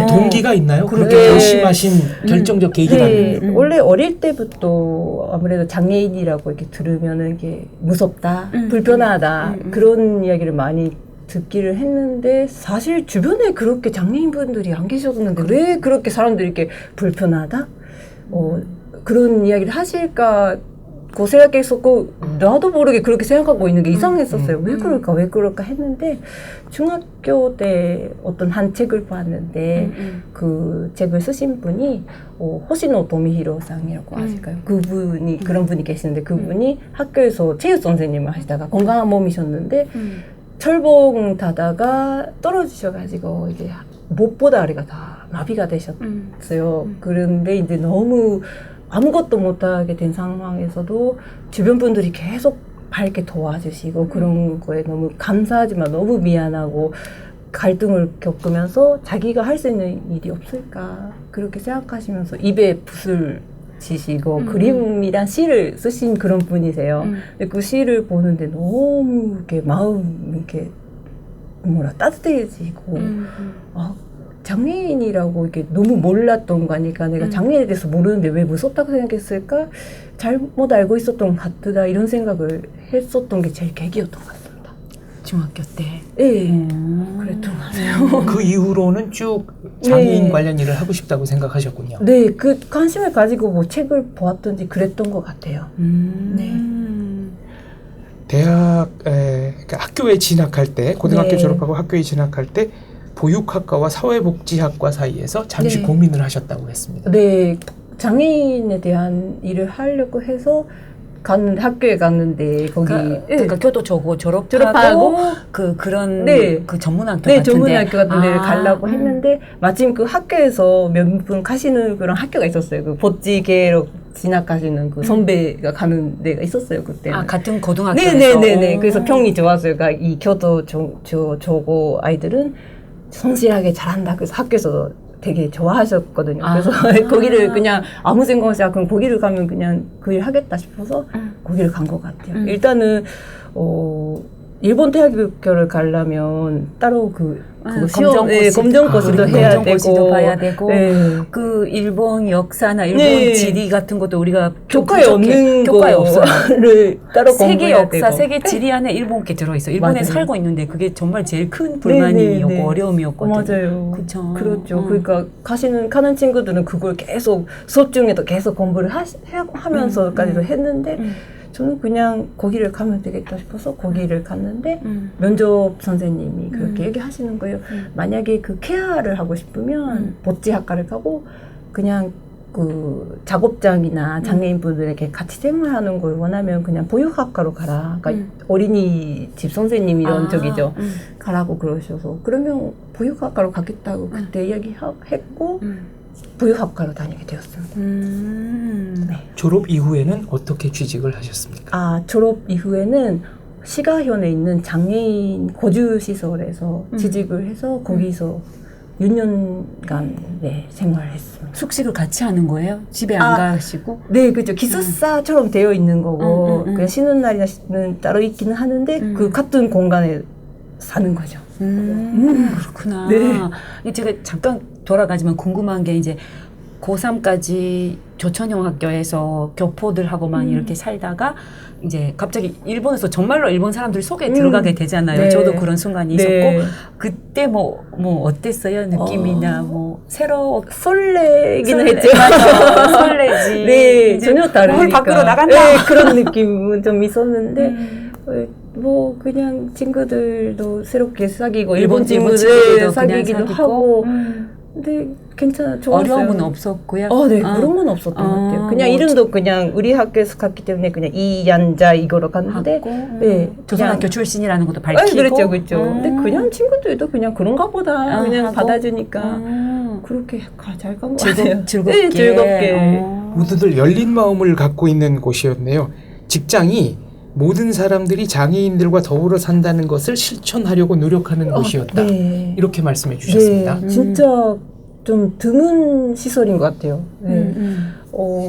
동기가 있나요? 그렇게 네. 결심하신 결정적 계기라는. 네, 원래 어릴 때부터 아무래도 장애인이라고 이렇게 들으면은 이게 무섭다, 불편하다 그런 이야기를 많이 듣기를 했는데 사실 주변에 그렇게 장애인분들이 안 계셨는데 왜 그렇게 사람들이 이렇게 불편하다? 그런 이야기를 하실까? 고 생각했었고 나도 모르게 그렇게 생각하고 있는 게 이상했었어요. 왜 그럴까 했는데 중학교 때 어떤 한 책을 봤는데 그 책을 쓰신 분이 호시노 도미히로상이라고 아실까요? 그분이 그런 분이 계시는데 그분이 학교에서 체육 선생님을 하시다가 건강한 몸이셨는데 철봉 타다가 떨어지셔가지고 이제 목보다 아래가 다 마비가 되셨어요. 그런데 이제 너무 아무것도 못하게 된 상황에서도 주변 분들이 계속 밝게 도와주시고 그런 거에 너무 감사하지만 너무 미안하고 갈등을 겪으면서 자기가 할 수 있는 일이 없을까 그렇게 생각하시면서 입에 붓을 지시고 그림이란 시를 쓰신 그런 분이세요. 근데 그 시를 보는데 너무 이렇게 마음이 이렇게 따뜻해지고 장애인이라고 이렇게 너무 몰랐던 거니까 내가 장애인에 대해서 모르는데 왜 무섭다고 생각했을까? 잘못 알고 있었던 것 같다 이런 생각을 했었던 게 제일 계기였던 것 같습니다. 중학교 때. 네, 그랬던 것 같아요. 그 이후로는 쭉 장애인 네. 관련 일을 하고 싶다고 생각하셨군요. 네, 그 관심을 가지고 뭐 책을 보았던지 그랬던 것 같아요. 네. 그러니까 학교에 진학할 때 고등학교 네. 졸업하고 학교에 진학할 때 보육학과와 사회복지학과 사이에서 잠시 네. 고민을 하셨다고 했습니다. 네, 장애인에 대한 일을 하려고 해서 학교에 갔는데 거기 그러니까 교도 졸업하고 졸업하고 그런 네. 그 전문학교 네, 같은데. 전문학교 같은 데를 아, 가려고 했는데 마침 그 학교에서 몇 분 가시는 그런 학교가 있었어요. 그 복지계로 진학하시는 그 선배가 가는 데가 있었어요, 그때. 아, 같은 고등학교에서. 네네네네. 그래서 평이 좋았어요. 그러니까 이 교도 저고 아이들은 성실하게 잘한다. 그래서 학교에서 되게 좋아하셨거든요. 그래서 거기를 그냥 아무 생각 없이 그럼 거기를 가면 그냥 그 일 하겠다 싶어서 거기를 간 것 같아요. 일단은 일본 대학교를 가려면 따로 검정고시도 해야 검정고시도 되고 봐야 되고 네. 그 일본 역사나 일본 네. 지리 같은 것도 우리가 교과에 없는 교과에 없어요. 거를 따로 세계 공부해야 역사, 되고. 세계 지리 안에 일본 게 들어있어. 일본에 맞아요. 살고 있는데 그게 정말 제일 큰 불만이었고 네네네. 어려움이었거든요. 맞아요. 그쵸. 그렇죠. 그러니까 가는 친구들은 그걸 계속 수업 중에도 계속 공부를 하면서까지도 했는데 저는 그냥 거기를 가면 되겠다 싶어서 거기를 갔는데 면접 선생님이 그렇게 얘기하시는 거예요. 만약에 그 케아를 하고 싶으면 복지학과를 가고 그냥 그 작업장이나 장애인분들에게 같이 생활하는 걸 원하면 그냥 보육학과로 가라. 그러니까 어린이집 선생님 이런 쪽이죠. 가라고 그러셔서 그러면 보육학과로 가겠다고 그때 이야기했고 보육학과로 다니게 되었습니다. 네. 졸업 이후에는 어떻게 취직을 하셨습니까? 졸업 이후에는 시가현에 있는 장애인 거주시설에서 취직을 해서 거기서 6년간 생활했습니다. 숙식을 같이 하는 거예요? 집에 안 가시고? 네, 그렇죠. 기숙사처럼 되어 있는 거고 그냥 쉬는 날이는 따로 있기는 하는데 그 같은 공간에 사는 거죠. 그렇구나. 네. 제가 잠깐 돌아가지만 궁금한 게 이제 고3까지 조천형 학교에서 교포들하고만 이렇게 살다가 이제 갑자기 일본에서 정말로 일본 사람들 속에 들어가게 되잖아요. 네. 저도 그런 순간이 네. 있었고 그때 뭐 어땠어요? 느낌이나 설레기는 했죠. 맞아. 설레지. 네, 전혀 다르니까. 밖으로 나간다. 네, 그런 느낌은 좀 있었는데 뭐 그냥 친구들도 새롭게 사귀고 일본 친구들 사귀기도 하고 근데 좋았어요. 어려움은 없었고요. 네, 그런 건 없었던 것 같아요. 그냥 뭐 이름도 그냥 우리 학교에서 갔기 때문에 그냥 이얀자 이거로 갔는데 네, 조선학교 출신이라는 것도 밝히고 그렇죠. 근데 그냥 친구들도 그냥 그런가 보다 그냥 하고? 받아주니까 그렇게 잘 간 것 같아요. 즐겁게. 네, 즐겁게. 모두들 열린 마음을 갖고 있는 곳이었네요. 직장이 모든 사람들이 장애인들과 더불어 산다는 것을 실천하려고 노력하는 곳이었다. 네. 이렇게 말씀해 주셨습니다. 네, 진짜 좀 드문 시설인 것 같아요. 네.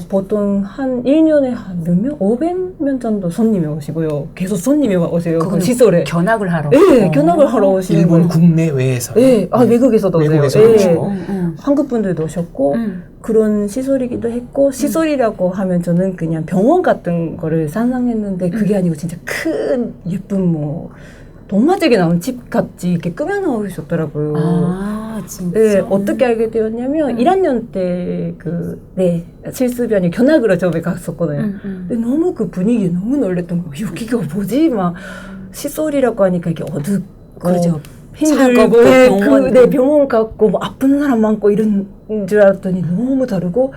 보통 한 1년에 한 몇 명? 500명 정도 손님이 오시고요. 계속 손님이 오세요. 그 그거는 시설에. 견학을 하러. 네, 견학을 하러 오시는 일본 거예요. 국내외에서. 네, 외국에서도 오세요. 외국에서 네. 오시고. 한국 분들도 오셨고 그런 시설이기도 했고 시설이라고 하면 저는 그냥 병원 같은 거를 상상했는데 그게 아니고 진짜 큰 예쁜 뭐 동화책에 나온 집 같이 이렇게 꾸며 놓으셨더라고요. 아, 진짜. 네, 어떻게 알게 되었냐면 1학년 때 실습이 아니라 견학으로 저에 갔었거든요. 근데 너무 그 분위기에 너무 놀랬던 거예요. 여기가 뭐지? 막 시설이라고 하니까 이게 어둡고 그렇죠. 힘들고 병원. 병원 같고 뭐 아픈 사람 많고 이런 줄 알았더니 너무 다르고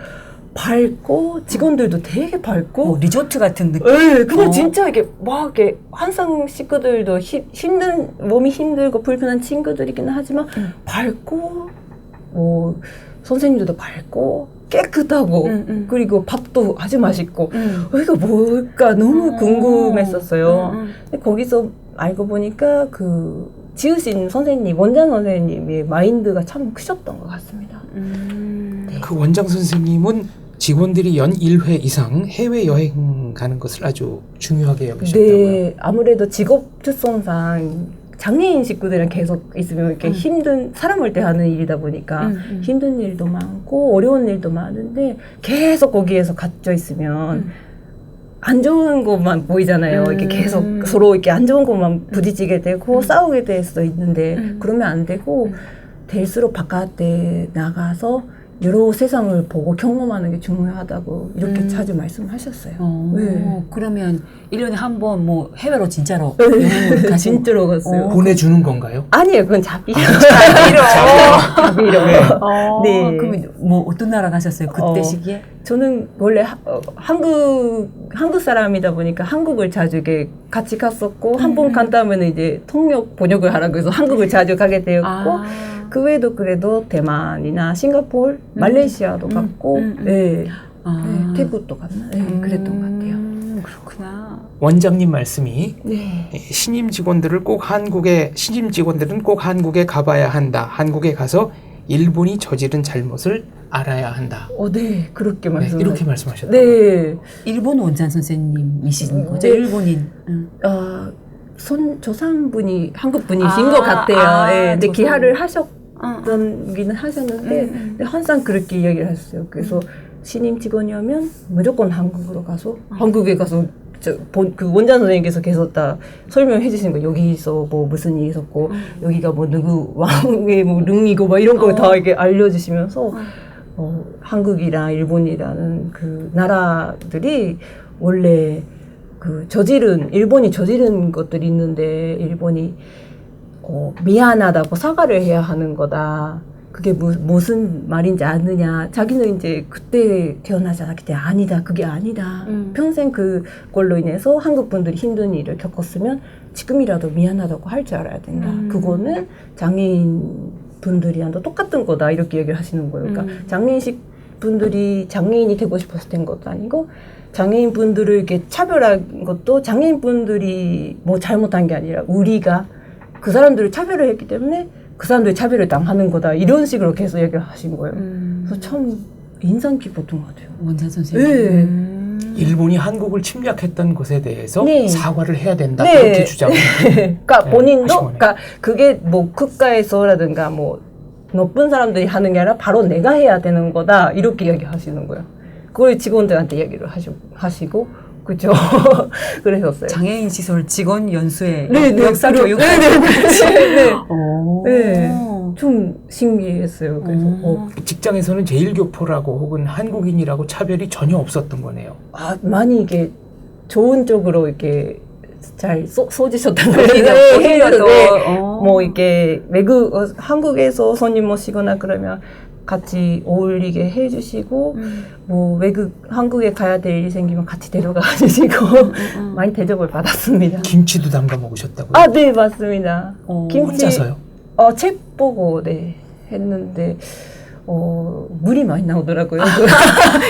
밝고 직원들도 되게 밝고 뭐 리조트 같은 느낌. 네, 그냥 진짜 이게 막 이렇게 항상 식구들도 힘든 몸이 힘들고 불편한 친구들이기는 하지만 밝고 뭐 선생님들도 밝고 깨끗하고 그리고 밥도 아주 맛있고 이거 뭘까 너무 궁금했었어요. 근데 거기서 알고 보니까 그 지으신 선생님 원장 선생님의 마인드가 참 크셨던 것 같습니다. 그 원장 선생님은 직원들이 연 1회 이상 해외여행 가는 것을 아주 중요하게 여기셨다고요. 네, 아무래도 직업 특성상 장애인 식구들이랑 계속 있으면 이렇게 힘든 사람을 대하는 일이다 보니까 힘든 일도 많고 어려운 일도 많은데 계속 거기에서 갇혀 있으면 안 좋은 것만 보이잖아요. 이렇게 계속 서로 이렇게 안 좋은 것만 부딪히게 되고 싸우게 될 수도 있는데 그러면 안 되고 될수록 바깥에 나가서 여러 세상을 보고 경험하는 게 중요하다고 이렇게 자주 말씀하셨어요. 네. 그러면 1년에 한 번 뭐 해외로 진짜로 네. 여행을 가시고. 진짜로 갔어요. 보내주는 건가요? 아니에요, 그건 자비로. 자비로. 네. 그러면 뭐 어떤 나라 가셨어요? 그때 시기에? 저는 원래 한국 사람이다 보니까 한국을 자주 이렇게 같이 갔었고 한 번 간 다음에는 이제 통역 번역을 하라고 해서 한국을 자주 가게 되었고 그 외에도 그래도 대만이나 싱가포르, 말레이시아도 갔고 네. 네, 태국도 갔나? 네, 그랬던 것 같아요. 그렇구나. 원장님 말씀이 네. 신임 직원들은 꼭 한국에 가봐야 한다. 한국에 가서 일본이 저지른 잘못을 알아야 한다. 네, 그렇게 네, 말씀. 이렇게 말씀하셨다. 네. 일본 원장 선생님이신 거죠? 네. 일본인. 조상분이 한국 분이신 것 같아요. 네, 근데 기하를 하셨기는 하셨는데 근데 항상 그렇게 이야기를 하셨어요. 그래서 신임 직원이 오면 무조건 한국으로 가서 한국에 가서 그 원장 선생님께서 계속 다 설명해 주시는 거예요. 여기서 뭐 무슨 일이 있었고 여기가 뭐 누구 왕의 뭐 릉이고 막 이런 거 다 이렇게 알려주시면서 한국이랑 일본이라는 그 나라들이 원래 그 일본이 저지른 것들이 있는데 일본이 미안하다고 사과를 해야 하는 거다. 그게 무슨 말인지 아느냐. 자기는 이제 그때 태어나지 않았기 때문에 아니다. 그게 아니다. 평생 그걸로 인해서 한국 분들이 힘든 일을 겪었으면 지금이라도 미안하다고 할 줄 알아야 된다. 그거는 장애인 분들이랑도 똑같은 거다. 이렇게 얘기를 하시는 거예요. 그러니까 장애인식 분들이 장애인이 되고 싶어서 된 것도 아니고 장애인 분들을 이렇게 차별한 것도 장애인 분들이 뭐 잘못한 게 아니라 우리가 그 사람들을 차별을 했기 때문에 그 사람들이 차별을 당하는 거다. 이런 식으로 계속 얘기를 하신 거예요. 그래서 참 인상 깊었던 것 같아요. 원장 선생님. 네. 일본이 한국을 침략했던 것에 대해서 네. 사과를 해야 된다. 네. 이렇게 주장합니다. 그러니까 네, 본인도, 하시고는. 그러니까 그게 뭐 국가에서라든가 뭐 높은 사람들이 하는 게 아니라 바로 내가 해야 되는 거다. 이렇게 이야기하시는 거예요. 그걸 직원들한테 이야기를 하시고, 그죠? 그러셨어요. 장애인 시설 직원 연수회 네, 역사 교육. 네. 오. 네. 좀 신기했어요. 그래서 직장에서는 제일교포라고 혹은 한국인이라고 차별이 전혀 없었던 거네요. 많이 이게 좋은 쪽으로 이렇게 잘 쏘지셨던 거예요. 오히려 더, 뭐 이렇게 한국에서 손님 모시거나 그러면 같이 어울리게 해주시고 뭐 한국에 가야 될 일이 생기면 같이 데려가 주시고 많이 대접을 받았습니다. 김치도 담가 먹으셨다고요? 네, 맞습니다. 혼자서요? 책 보고 했는데 물이 많이 나오더라고요.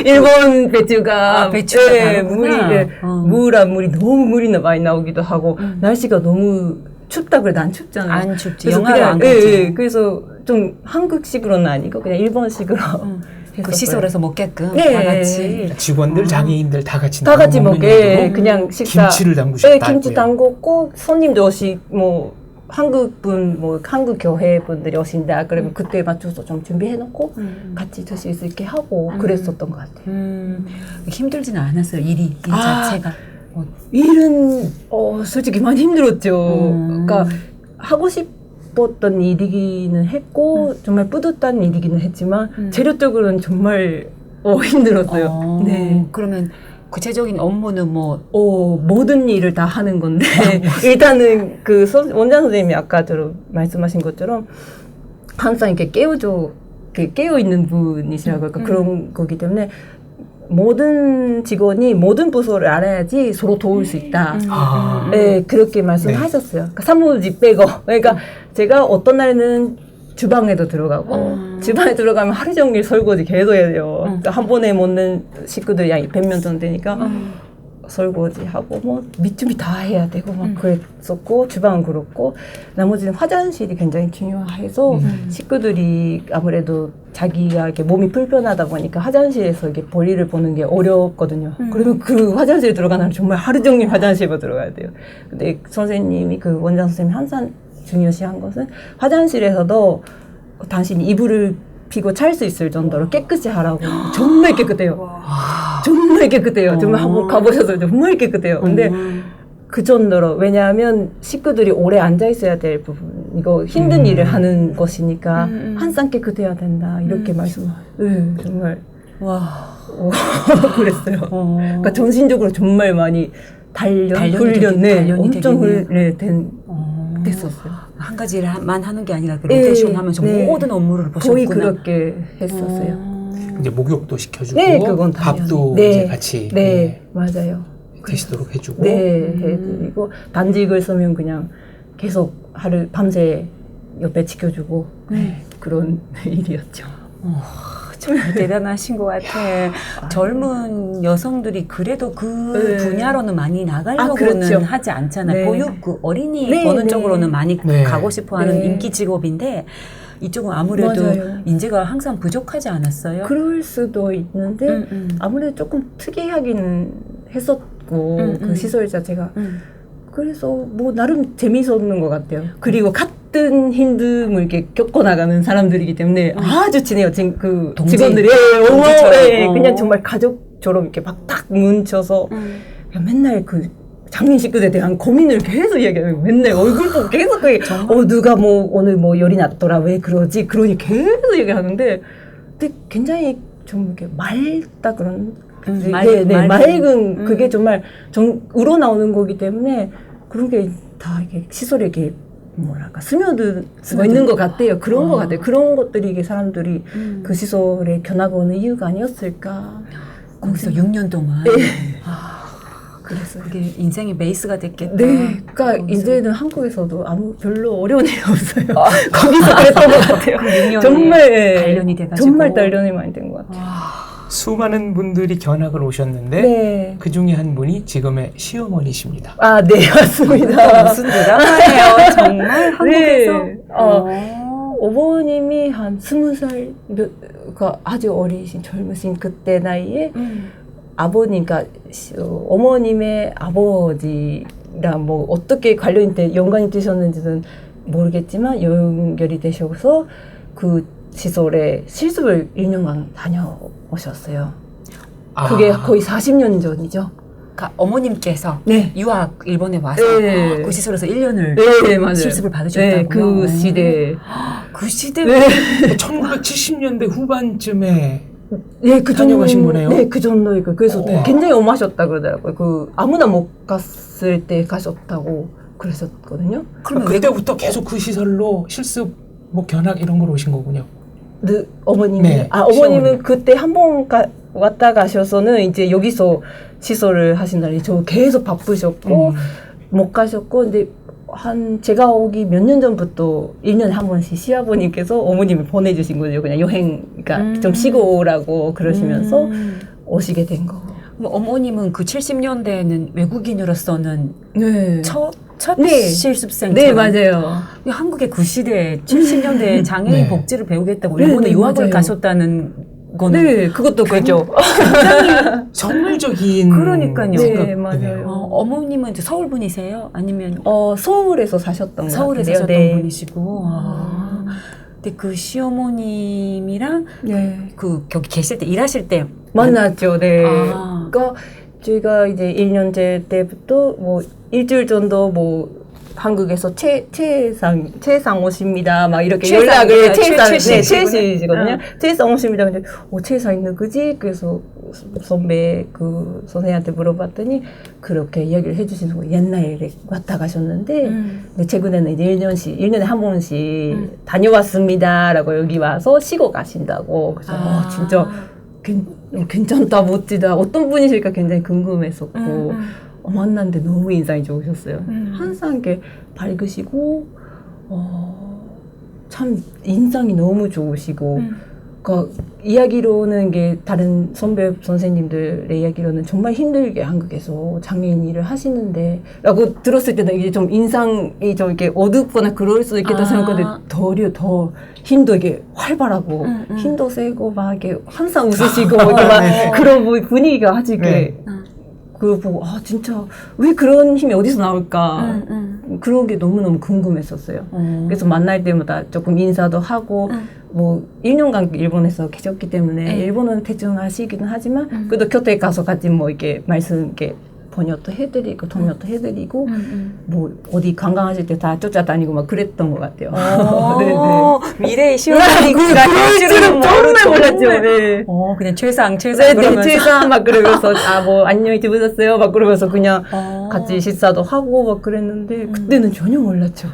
일본 배추가 물이 너무 물이 많이 나오기도 하고 날씨가 너무 춥다 그래도 안 춥잖아요. 안 춥지. 영하로 안 춥지. 그래서 좀 한국식으로는 아니고 그냥 일본식으로 그 했었어요. 시설에서 먹게끔 네. 다 같이. 직원들, 장애인들 다 같이 다 같이 먹는 먹게 용도로 그냥 식사. 김치를 담그셨다. 네, 김치 담궜고 손님도 뭐 한국분 뭐 한국 교회 분들이 오신다 그러면 그때에 맞춰서 좀 준비해놓고 같이 드실 수 있게 하고 그랬었던 것 같아요. 힘들지는 않았어요. 일 자체가. 일은 솔직히 많이 힘들었죠. 그러니까 하고 싶었던 일이기는 했고 정말 뿌듯한 일이기는 했지만 재료적으로는 정말 힘들었어요. 네. 그러면 구체적인 업무는 뭐 모든 일을 다 하는 건데 일단은 그 원장 선생님이 아까 말씀하신 것처럼 항상 이렇게 깨어 있는 분이시라고 그러니까 그런 거기 때문에 모든 직원이 모든 부서를 알아야지 서로 도울 수 있다. 네, 그렇게 말씀하셨어요. 그러니까 사무직 빼고. 그러니까 제가 어떤 날에는 주방에도 들어가고 주방에 들어가면 하루 종일 설거지 계속 해야 돼요. 그러니까 한 번에 먹는 식구들 양이 100명 정도 되니까 설거지하고 뭐 밑준비 다 해야 되고 막 그랬었고 주방은 그렇고 나머지는 화장실이 굉장히 중요해서 식구들이 아무래도 자기가 이렇게 몸이 불편하다 보니까 화장실에서 이렇게 볼일을 보는 게 어렵거든요. 그러면 그 화장실에 들어가는 정말 하루 종일 화장실에 들어가야 돼요. 근데 선생님이 그 원장 선생님이 항상 중요시한 것은 화장실에서도 당신이 이불을 피고 찰 수 있을 정도로 깨끗이 하라고. 정말 깨끗해요. 정말 깨끗해요. 정말 한번 가보셔서 정말 깨끗해요. 근데 그 정도로 왜냐하면 식구들이 오래 앉아 있어야 될 부분 이거 힘든 일을 하는 것이니까 항상 깨끗해야 된다 이렇게 정말 그랬어요. 그러니까 정신적으로 정말 많이 훈련이 엄청 됐었어요. 한 가지만 하는 게 아니라 그 로테이션 하면서 모든 업무를 보셨구나. 거의 그렇게 했었어요. 이제 목욕도 시켜주고 네, 그건 밥도 당연히. 이제 같이 맞아요. 드시도록 해주고 해드리고 단직을 쓰면 그냥 계속 밤새 옆에 지켜주고 그런 일이었죠. 정말 대단하신 것 같아. 젊은 여성들이 그래도 그 분야로는 많이 나가려고는 그렇죠. 하지 않잖아요. 보육, 그 어린이 네, 보는 네. 쪽으로는 많이 네. 가고 싶어하는 네. 인기 직업인데 이쪽은 아무래도 맞아요. 인재가 항상 부족하지 않았어요? 그럴 수도 있는데 아무래도 조금 특이하기는 했었고 그 시설 자체가 그래서 뭐 나름 재미있었는 것 같아요. 그리고 같은 힘듦을 이렇게 겪어나가는 사람들이기 때문에 아주 친해요. 그 동지, 직원들이 동지처럼. 그냥 정말 가족처럼 이렇게 막 딱 뭉쳐서 그냥 맨날 그 장인 식구들에 대한 고민을 계속 이야기해요. 맨날 얼굴 보고 계속 누가 뭐 오늘 뭐 열이 났더라 왜 그러지? 그러니 계속 얘기하는데 근데 굉장히 좀 이렇게 맑다 그런 맑은 그게 정말 우러나오는 거기 때문에 그런 게 다 이게 시설에 이렇게 뭐랄까 스며들 수가 있는 것 같아요. 그런 것 같아요. 그런 것들이 이게 사람들이 그 시설에 견학을 오는 이유가 아니었을까. 거기서 6년 동안. 그래서 그게 인생의 베이스가 됐겠다. 네, 그러니까 이제는 한국에서도 별로 어려운 일이 없어요. 거기서 그랬던 것 같아요. 그 6년에 정말 단련이 돼가지고. 정말 단련이 많이 된 것 같아요. 수많은 분들이 견학을 오셨는데 네. 그 중에 한 분이 지금의 시어머니십니다. 네, 맞습니다. 무슨 드라마예요, 정말 한국에서. 어머님이 한 20살, 그러니까 아주 어리신 젊으신 그때 나이에 아버님, 그러니까 어머님의 아버지랑 뭐 어떻게 연관이 되셨는지는 모르겠지만 연결이 되셔서 그 시설에 실습을 1년간 다녀오셨어요. 그게 거의 40년 전이죠. 그러니까 어머님께서 네. 유학 일본에 와서 네. 그 시설에서 1년을 네, 맞아요. 실습을 받으셨다고요? 네, 그 시대. 그 시대. 1970년대 후반쯤에 네, 그 다녀가신 거네요. 네, 그 정도니까. 그래서 네. 굉장히 엄하셨다 그러더라고요. 아무나 못 갔을 때 가셨다고 그러셨거든요. 그러면 그때부터 계속 그 시설로 실습, 뭐 견학 이런 걸 오신 거군요. 어머님이 네, 어머님은 시어머니. 그때 한 번 왔다 가셔서는 이제 여기서 시설을 하신다니 저 계속 바쁘셨고 못 가셨고 근데 제가 오기 몇 년 전부터 1년에 한 번씩 시아버님께서 어머님을 보내주신 거죠. 그냥 여행, 그러니까 좀 쉬고 오라고 그러시면서 오시게 된 거. 그럼 어머님은 그 70년대에는 외국인으로서는 네. 첫 네. 실습생. 네, 맞아요. 한국의 그 시대 70년대 장애인 네. 복지를 배우겠다고 네, 일본에 네, 유학을 맞아요. 가셨다는 거는 네, 그것도 그죠. 선물적인 그러니까요. 네, 생각이네요. 맞아요. 어머님은 이제 서울 분이세요? 아니면 서울에서 사셨던 것 서울에서 같은데요. 사셨던 네. 분이시고. 근데 그 시어머님이랑 네. 그 거기 계실 때 일하실 때 만났죠. 네. 아. 그러니까 저희가 이제 1년째 때부터 뭐 일주일 정도 뭐 한국에서 최상 오십니다. 막 이렇게 최상, 연락을 최씨시구나. 최씨시거든요. 최상 오십니다. 근데 최상이 누구지? 그래서 선배 그 선생님한테 물어봤더니 그렇게 이야기를 해주시는 거예요. 옛날에 왔다 가셨는데 근데 최근에는 이제 1년에 한 번씩 다녀왔습니다라고 여기 와서 쉬고 가신다고. 그래서 진짜 괜찮다, 멋지다. 어떤 분이실까 굉장히 궁금했었고 만났는데 너무 인상이 좋으셨어요. 항상 이렇게 밝으시고 참 인상이 너무 좋으시고 그러니까 이야기로는 게 다른 선배 선생님들의 이야기로는 정말 힘들게 한국에서 장애인 일을 하시는데 라고 들었을 때는 이게 좀 인상이 좀 이렇게 어둡거나 그럴 수도 있겠다 생각했는데 더 힘도 이게 활발하고 힘도 세고 막 이렇게 항상 웃으시고 이렇게 막 그런 분위기가 아직 이렇게 그걸 보고 진짜 왜 그런 힘이 어디서 나올까 그런 게 너무너무 궁금했었어요. 그래서 만날 때마다 조금 인사도 하고 뭐 1년간 일본에서 계셨기 때문에 일본어는 대충 아시기는 하지만 그래도 교토에 가서 같이 뭐 이렇게 말씀 이렇게 번역도 해드리고 통역도 해드리고 뭐 어디 관광하실 때 다 쫓아다니고 막 그랬던 것 같아요. 네네. 미래의 시어머니가 그럴 줄은 정말 몰랐죠. 네. 그냥 최상 그러면서 최상 막 그러면서 뭐 안녕히 주무셨어요 막 그러면서 그냥 같이 식사도 하고 막 그랬는데 그때는 전혀 몰랐죠.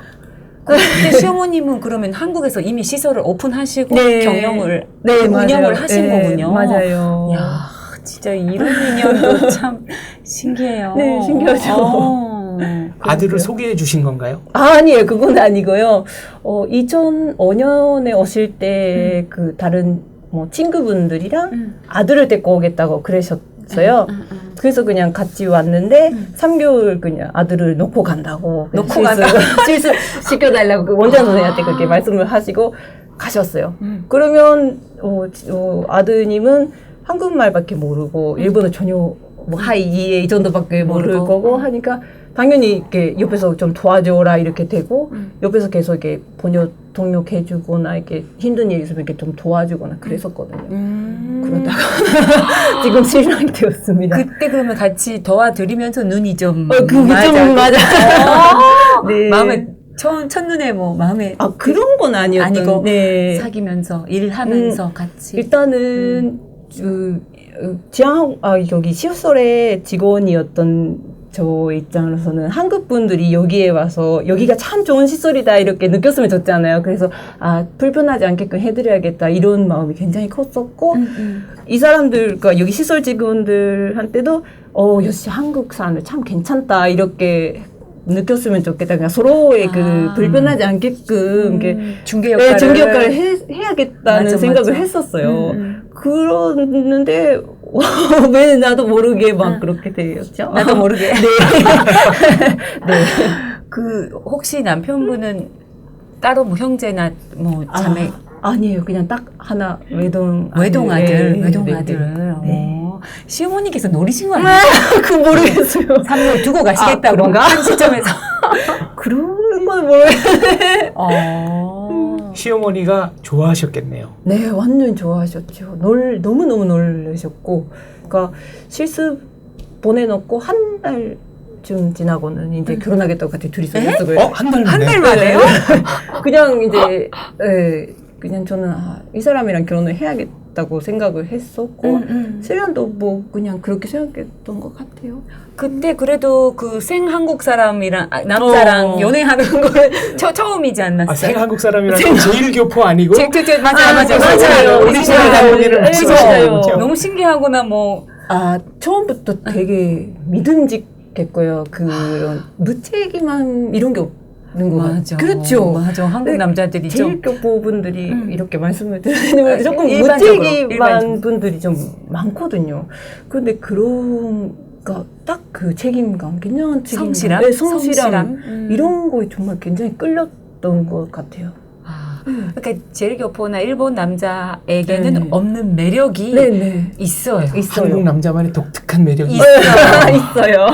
근데 시어머님은 그러면 한국에서 이미 시설을 오픈하시고 네. 경영을 네, 운영을 맞아요. 하신 네, 거군요. 맞아요. 야, 진짜 이런 인연도 참 신기해요. 네, 신기하죠. 아들을 소개해 주신 건가요? 아니에요. 그건 아니고요. 2005년에 오실 때 그 다른 뭐 친구분들이랑 아들을 데리고 오겠다고 그러셨어요. 그래서 그냥 같이 왔는데 3개월 그냥 아들을 놓고 간다고. 놓고 간다고? 실수 시켜달라고 그 원장 선생님한테 그렇게 말씀을 하시고 가셨어요. 그러면 아드님은 한국말밖에 모르고 일본어 전혀 뭐 하이 이에 이 정도밖에 모를 거고 하니까 당연히 이렇게 옆에서 좀 도와줘라 이렇게 되고 옆에서 계속 이렇게 번역 동역해주거나 이렇게 힘든 일 있으면 이렇게 좀 도와주거나 그랬었거든요. 그러다가 지금 신랑이 되었습니다. 그때 그러면 같이 도와드리면서 눈이 좀 그게 좀 맞아. 네. 마음에 첫눈에 뭐 마음에 그런 건 아니고 네. 사귀면서 일하면서 같이 일단은 여기 시설의 직원이었던 저 입장으로서는 한국 분들이 여기에 와서 여기가 참 좋은 시설이다 이렇게 느꼈으면 좋잖아요. 그래서 불편하지 않게끔 해드려야겠다 이런 마음이 굉장히 컸었고 이 사람들과 여기 시설 직원들한테도 역시 한국 사람들 참 괜찮다 이렇게 느꼈으면 좋겠다. 그냥 서로의 그 불편하지 않게끔 중개 역할을 해야겠다는 생각을 했었어요. 그러는데 왜 나도 모르게 막 그렇게 되었죠? 나도 모르게. 네. 네. 그 혹시 남편분은 따로 뭐 형제나 뭐 자매 아니에요. 그냥 딱 하나 외동 아들. 네. 시어머니께서 노리신 거 아니에요? 그거 모르겠어요. 3년 두고 가시겠다고 그런가? 한 시점에서. 그런 건 모르겠어요. 시어머니가 좋아하셨겠네요. 네, 완전 좋아하셨죠. 너무너무 놀라셨고, 그러니까 실습 보내놓고 한 달쯤 지나고는 이제 결혼하겠다고 같이 둘이서 약속을. 한 달 만에? 한 달 만에요? 그냥 이제, 그냥 저는 이 사람이랑 결혼을 해야겠다고 생각을 했었고, 세련도 뭐 그냥 그렇게 생각했던 것 같아요. 그때 그래도 그 생 한국 사람이랑 남자랑 연애하는 건 처음이지 않았어요? 생 한국 사람이랑 제일 교포 아니고? 맞아요. 우리 시어머니를 맞아요. 너무 신기하거나 뭐. 처음부터 되게 믿음직했고요. 그런 무책임함 이런 게 없는 것 같아요. 그렇죠. 맞아. 한국 남자들이 제일 교포분들이 이렇게 말씀을 드리는 조금 일반적으로, 무책임한 분들이 좀 많거든요. 그런데 그런 딱 그 책임감, 굉장한 책임감, 성실함? 성실함 이런 거에 정말 굉장히 끌렸던 것 같아요. 그러니까 제일교포나 일본 남자에게는 네. 없는 매력이 네네. 있어요. 한국 남자만의 독특한 매력이 있어요.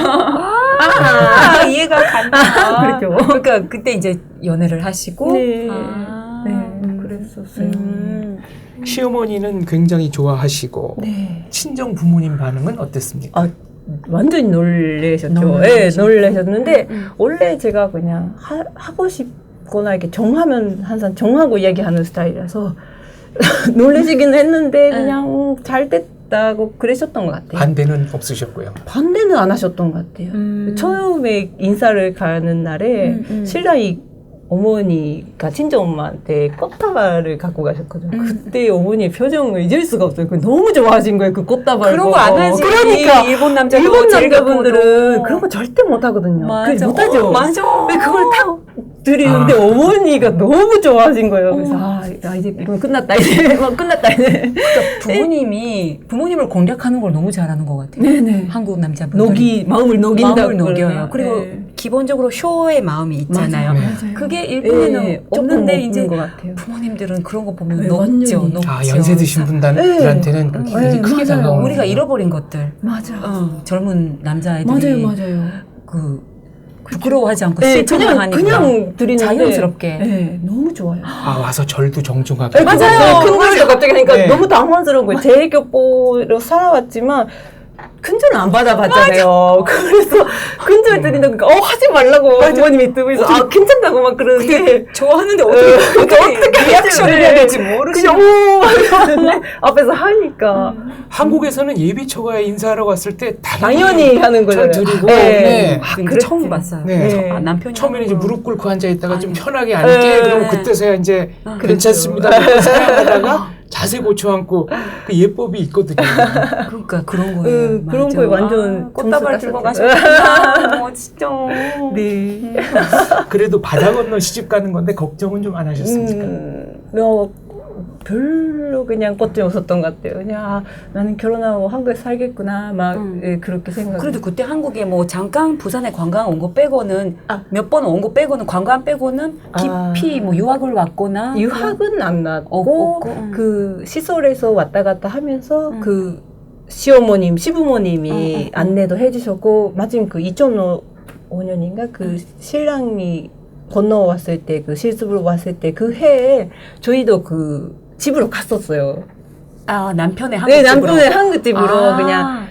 아, 이해가 간다. 그렇죠. 그러니까 그때 이제 연애를 하시고. 네. 아. 네, 그랬었어요. 시어머니는 굉장히 좋아하시고 네. 친정 부모님 반응은 어땠습니까? 아, 완전히 놀라셨죠. 놀라셨죠. 놀라셨는데, 원래 제가 그냥 하고 싶거나 이렇게 정하면 항상 정하고 이야기하는 스타일이라서 놀라시긴 했는데, 그냥 잘 됐다고 그러셨던 것 같아요. 반대는 없으셨고요. 반대는 안 하셨던 것 같아요. 처음에 인사를 가는 날에 신랑이 어머니가 친정엄마한테 꽃다발을 갖고 가셨거든요. 그때 어머니의 표정을 잊을 수가 없어요. 너무 좋아하신 거예요. 그 꽃다발. 그런 거 안 하지. 그러니까 일본 남자도 일본 제일교포도. 남자분들은 그런 거 절대 못 하거든요. 맞아. 못하죠. 맞아. 근데 그걸 탁 드리는데 어머니가 너무 좋아하신 거예요. 그래서 이제 이건 끝났다 이제 끝났다 이제. 부모님을 공략하는 걸 너무 잘하는 것 같아요. 네네. 한국 남자분들. 마음을 녹인다고 마음을 녹여요. 그러나. 그리고 네. 기본적으로 쇼의 마음이 있잖아요. 맞아요. 그게 일본에는 없는데 이제 것 같아요. 부모님들은 그런 거 보면 네, 녹죠. 완전히. 녹죠. 연세 드신 분들한테는 그게 굉장히 네, 크게 맞아요. 다가오는 우리가 거예요. 잃어버린 것들. 맞아. 젊은 남자애들이 맞아요. 부끄러워하지 않고 네, 실천을 하니까 그냥 드리는데 자연스럽게. 네, 너무 좋아요. 와서 절도 정중하게. 맞아요. 큰 절도 갑자기 하니까 네. 너무 당황스러운 거예요. 제일교포로 살아왔지만 큰절은 안 받아봤잖아요. 그래서 큰절 드린다니까 하지 말라고 부모님이 뜨면서 괜찮다고 막 그러는데 좋아하는데 어떻게 리액션을 해야 될지 모르시고 그냥 앞에서 하니까 한국에서는 예비처가 인사하러 갔을 때 당연히 하는 절 거잖아요. 드리고 네. 그 처음 봤어요. 네. 남편이 처음에는 이제 하는 거. 무릎 꿇고 앉아 있다가 좀 아니. 편하게 앉게 네. 그러면 그때서야 이제 괜찮습니다. 사용하다가 자세 고쳐 앉고 그 예법이 있거든요. 그러니까 그런 거예요. 그런 맞아. 거에 완전 꽃다발 점수 들고 땄었죠. 가셨구나. 진짜. 네. 그래도 바다 건너 시집 가는 건데 걱정은 좀 안 하셨습니까? 별로 그냥 걱정 없었던 것 같아요. 그냥 나는 결혼하고 한국에 살겠구나 막 그렇게 생각. 그래도 그때 한국에 뭐 잠깐 부산에 관광 온 거 빼고는 몇 번 온 거 빼고는 관광 빼고는 깊이 뭐 유학을 왔거나 유학은 안 왔고 없고. 그 시설에서 왔다 갔다 하면서 그 시어머님, 시부모님이 안내도 해주셨고 마침 그 2005년인가 그 신랑이 건너왔을 때 그 실습으로 왔을 때 그 해에 저희도 그 집으로 갔었어요. 남편의 한국 네, 집으로. 남편의 한국집으로 아. 그냥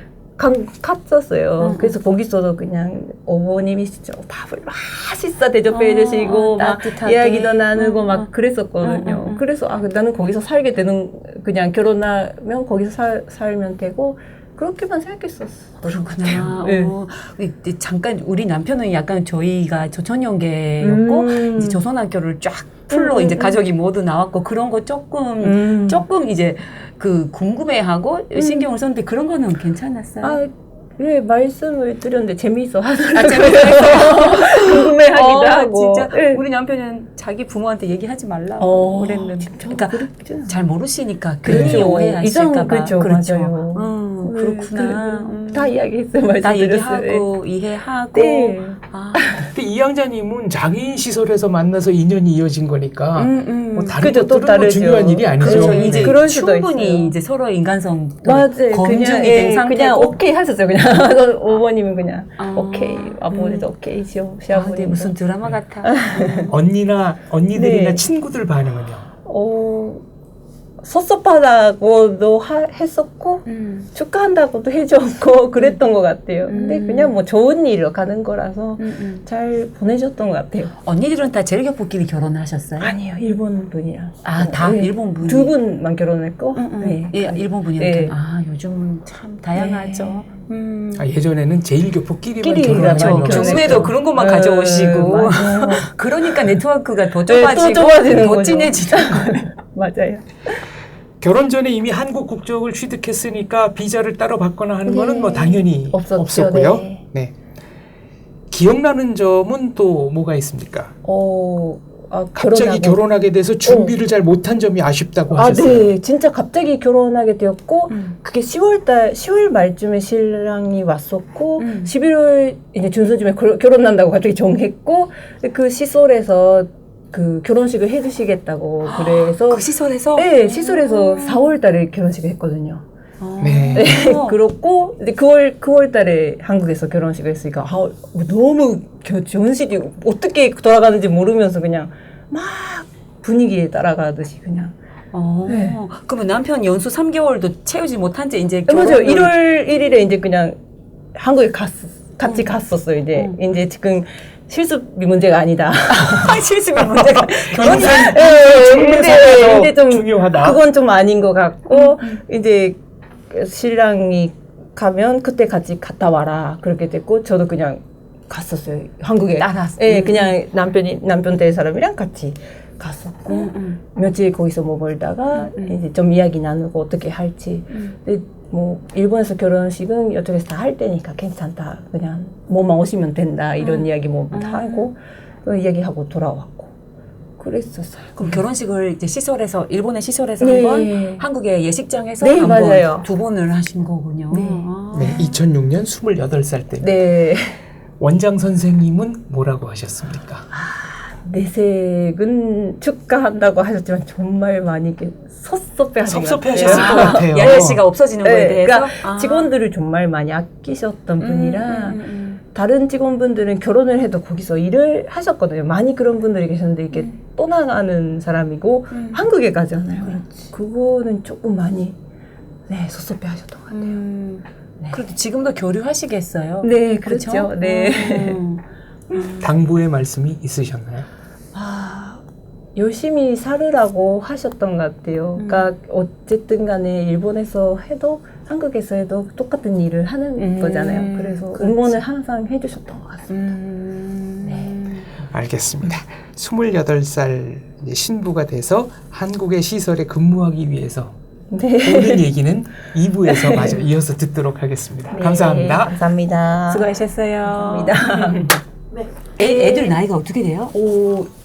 갔었어요. 그래서 거기서도 그냥 어머님이 진짜 밥을 맛있어 대접해 주시고 막 따뜻하게. 이야기도 나누고 막 그랬었거든요. 그래서 나는 거기서 살게 되는 그냥 결혼하면 거기서 살면 되고 그렇게만 생각했었어. 그렇구나. 네. 이제 잠깐 우리 남편은 약간 저희가 조선연계였고 이제 조선학교를 쫙 풀로 이제 가족이 모두 나왔고 그런 거 조금 이제 그 궁금해하고 신경을 썼는데 그런 거는 괜찮았어요. 네, 말씀을 드렸는데 재미있어 하더라고요. 궁금해하기도 하고. 진짜 네. 우리 남편은 자기 부모한테 얘기하지 말라고 그랬는데 그러니까 잘 모르시니까 괜히 오해하실까 봐. 그렇죠. 맞아요. 그렇구나. 다 이야기했어요. 다 말씀드렸어요. 얘기하고 이해하고. 네. 근데 이 양자님은 장애인 시설에서 만나서 인연이 이어진 거니까 뭐 다른 그죠, 또 것들은 뭐 다르죠. 중요한 일이 아니죠. 그래서 네. 이제 그럴 수도 충분히 있어요. 이제 서로 인간성 맞아요. 검증이 그냥, 된 상태고 그냥 오케이 하셨어요. 그냥 어머님은 그냥 오케이, 아버지도 오케이, 시아버지 근데 무슨 드라마 같아. 언니들이나 네. 친구들 반응은요? 섭섭하다고도 했었고 축하한다고도 해줬고 그랬던 것 같아요. 근데 그냥 뭐 좋은 일로 가는 거라서 잘 보내셨던 것 같아요. 언니들은 다 제일교포끼리 결혼하셨어요? 아니요, 일본 분이랑. 다 네. 일본 분. 두 분만 결혼했고. 네. 예, 일본 분이랑. 네. 요즘 참 다양하죠. 예전에는 제일교포끼리만 끼리 결혼을 그렇죠. 많이 죽음에도 했었죠. 그런 것만 가져오시고. 맞아요. 그러니까 네트워크가 더 네, 좁아지고 또 좁아지는 더 거죠. 진해지는 거예요. 맞아요. 결혼 전에 이미 한국 국적을 취득했으니까 비자를 따로 받거나 하는 거는 뭐 당연히 없었죠. 없었고요. 네. 네. 기억나는 점은 또 뭐가 있습니까? 갑자기 결혼하게 돼서 준비를 잘 못한 점이 아쉽다고 하셨어요. 네. 진짜 갑자기 결혼하게 되었고, 그게 10월 말쯤에 신랑이 왔었고, 11월 이제 중순쯤에 결혼한다고 갑자기 정했고, 그 시설에서 그 결혼식을 해주시겠다고 그래서 그 시설에서? 네, 시설에서 4월 달에 결혼식을 했거든요. 네. 네, 그렇고 이제 9월 달에 한국에서 결혼식을 했으니까 너무 결혼식이 어떻게 돌아가는지 모르면서 그냥 막 분위기에 따라가듯이 그냥. 네. 그러면 남편 연수 3개월도 채우지 못한 채 이제 맞아요. 결혼을 1월 1일에 이제 그냥 한국에 같이 갔었어요. 이제 지금 실습이 문제가 아니다. 실습이 문제가 결혼이 근데 이제 좀 중요하다. 그건 좀 아닌 것 같고 이제 신랑이 가면 그때 같이 갔다 와라 그렇게 됐고 저도 그냥 갔었어요. 한국에. 따라서. 네, 그냥 남편 될 사람이랑 같이 갔었고 며칠 거기서 머물다가 이제 좀 이야기 나누고 어떻게 할지. 근데 뭐 일본에서 결혼식은 이쪽에서 다 할 때니까 괜찮다. 그냥 뭐만 오시면 된다 이런 이야기 뭐 다 하고 그 이야기하고 돌아왔고 그랬었어요. 그럼 결혼식을 이제 시설에서 일본의 시설에서 네. 한번 한국의 예식장에서 네, 한번 맞아요. 2번을 하신 거군요. 네. 아. 네, 2006년 28살 때 네. 원장 선생님은 뭐라고 하셨습니까? 내색은 축하한다고 하셨지만 정말 많이 이렇게 섭섭해하신 것 섭섭해하셨을 같아요. 것 같아요. 야야 씨가 없어지는 거에 네, 대해서 그러니까 직원들을 정말 많이 아끼셨던 분이라 음. 다른 직원분들은 결혼을 해도 거기서 일을 하셨거든요. 많이 그런 분들이 계셨는데 이게 떠나가는 사람이고 한국에 가잖아요. 그거는 조금 많이 섭섭해하셨던 것 같아요. 네. 그래도 지금도 교류하시겠어요? 네, 그렇죠? 그렇죠. 네. 당부의 말씀이 있으셨나요? 열심히 살으라고 하셨던 것 같아요. 그러니까 어쨌든 간에 일본에서 해도 한국에서 해도 똑같은 일을 하는 거잖아요. 그래서 응원을 항상 해주셨던 것 같습니다. 네. 알겠습니다. 28살 신부가 돼서 한국의 시설에 근무하기 위해서 네. 오늘 얘기는 2부에서 마저 이어서 듣도록 하겠습니다. 네, 감사합니다. 감사합니다. 수고하셨어요. 감사합니다. 애들 나이가 어떻게 돼요?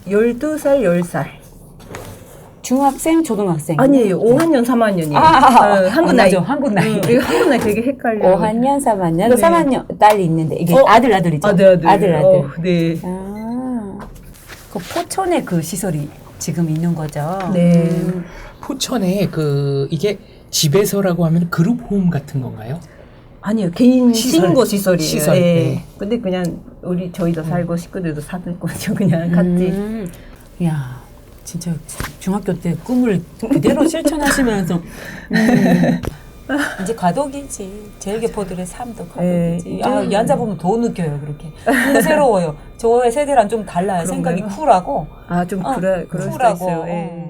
12살, 10살. 중학생, 초등학생? 아니에요. 5학년, 3학년이에요. 한국 나이. 맞아, 한국 나이. 이거 한국 나이 되게 헷갈려요. 5학년, 3학년, 네. 3학년 딸이 있는데 이게 아들이죠? 아들. 아들. 네. 그 포천에 그 시설이 지금 있는 거죠? 네. 포천에 이게 집에서라고 하면 그룹홈 같은 건가요? 아니요. 개인 시설. 신고 시설이에요. 시설, 네. 네. 근데 그냥 저희도 살고 식구들도 사는 거죠. 그냥 같이. 야, 진짜 중학교 때 꿈을 그대로 실천하시면서 이제 과도기지. 제일교포들의 삶도 과도기지. 네. 이 앉아보면 더 느껴요, 그렇게. 근데 새로워요. 저의 세대랑 좀 달라요. 생각이 그런가요? 쿨하고. 좀 그럴 수도 쿨하고. 있어요. 예.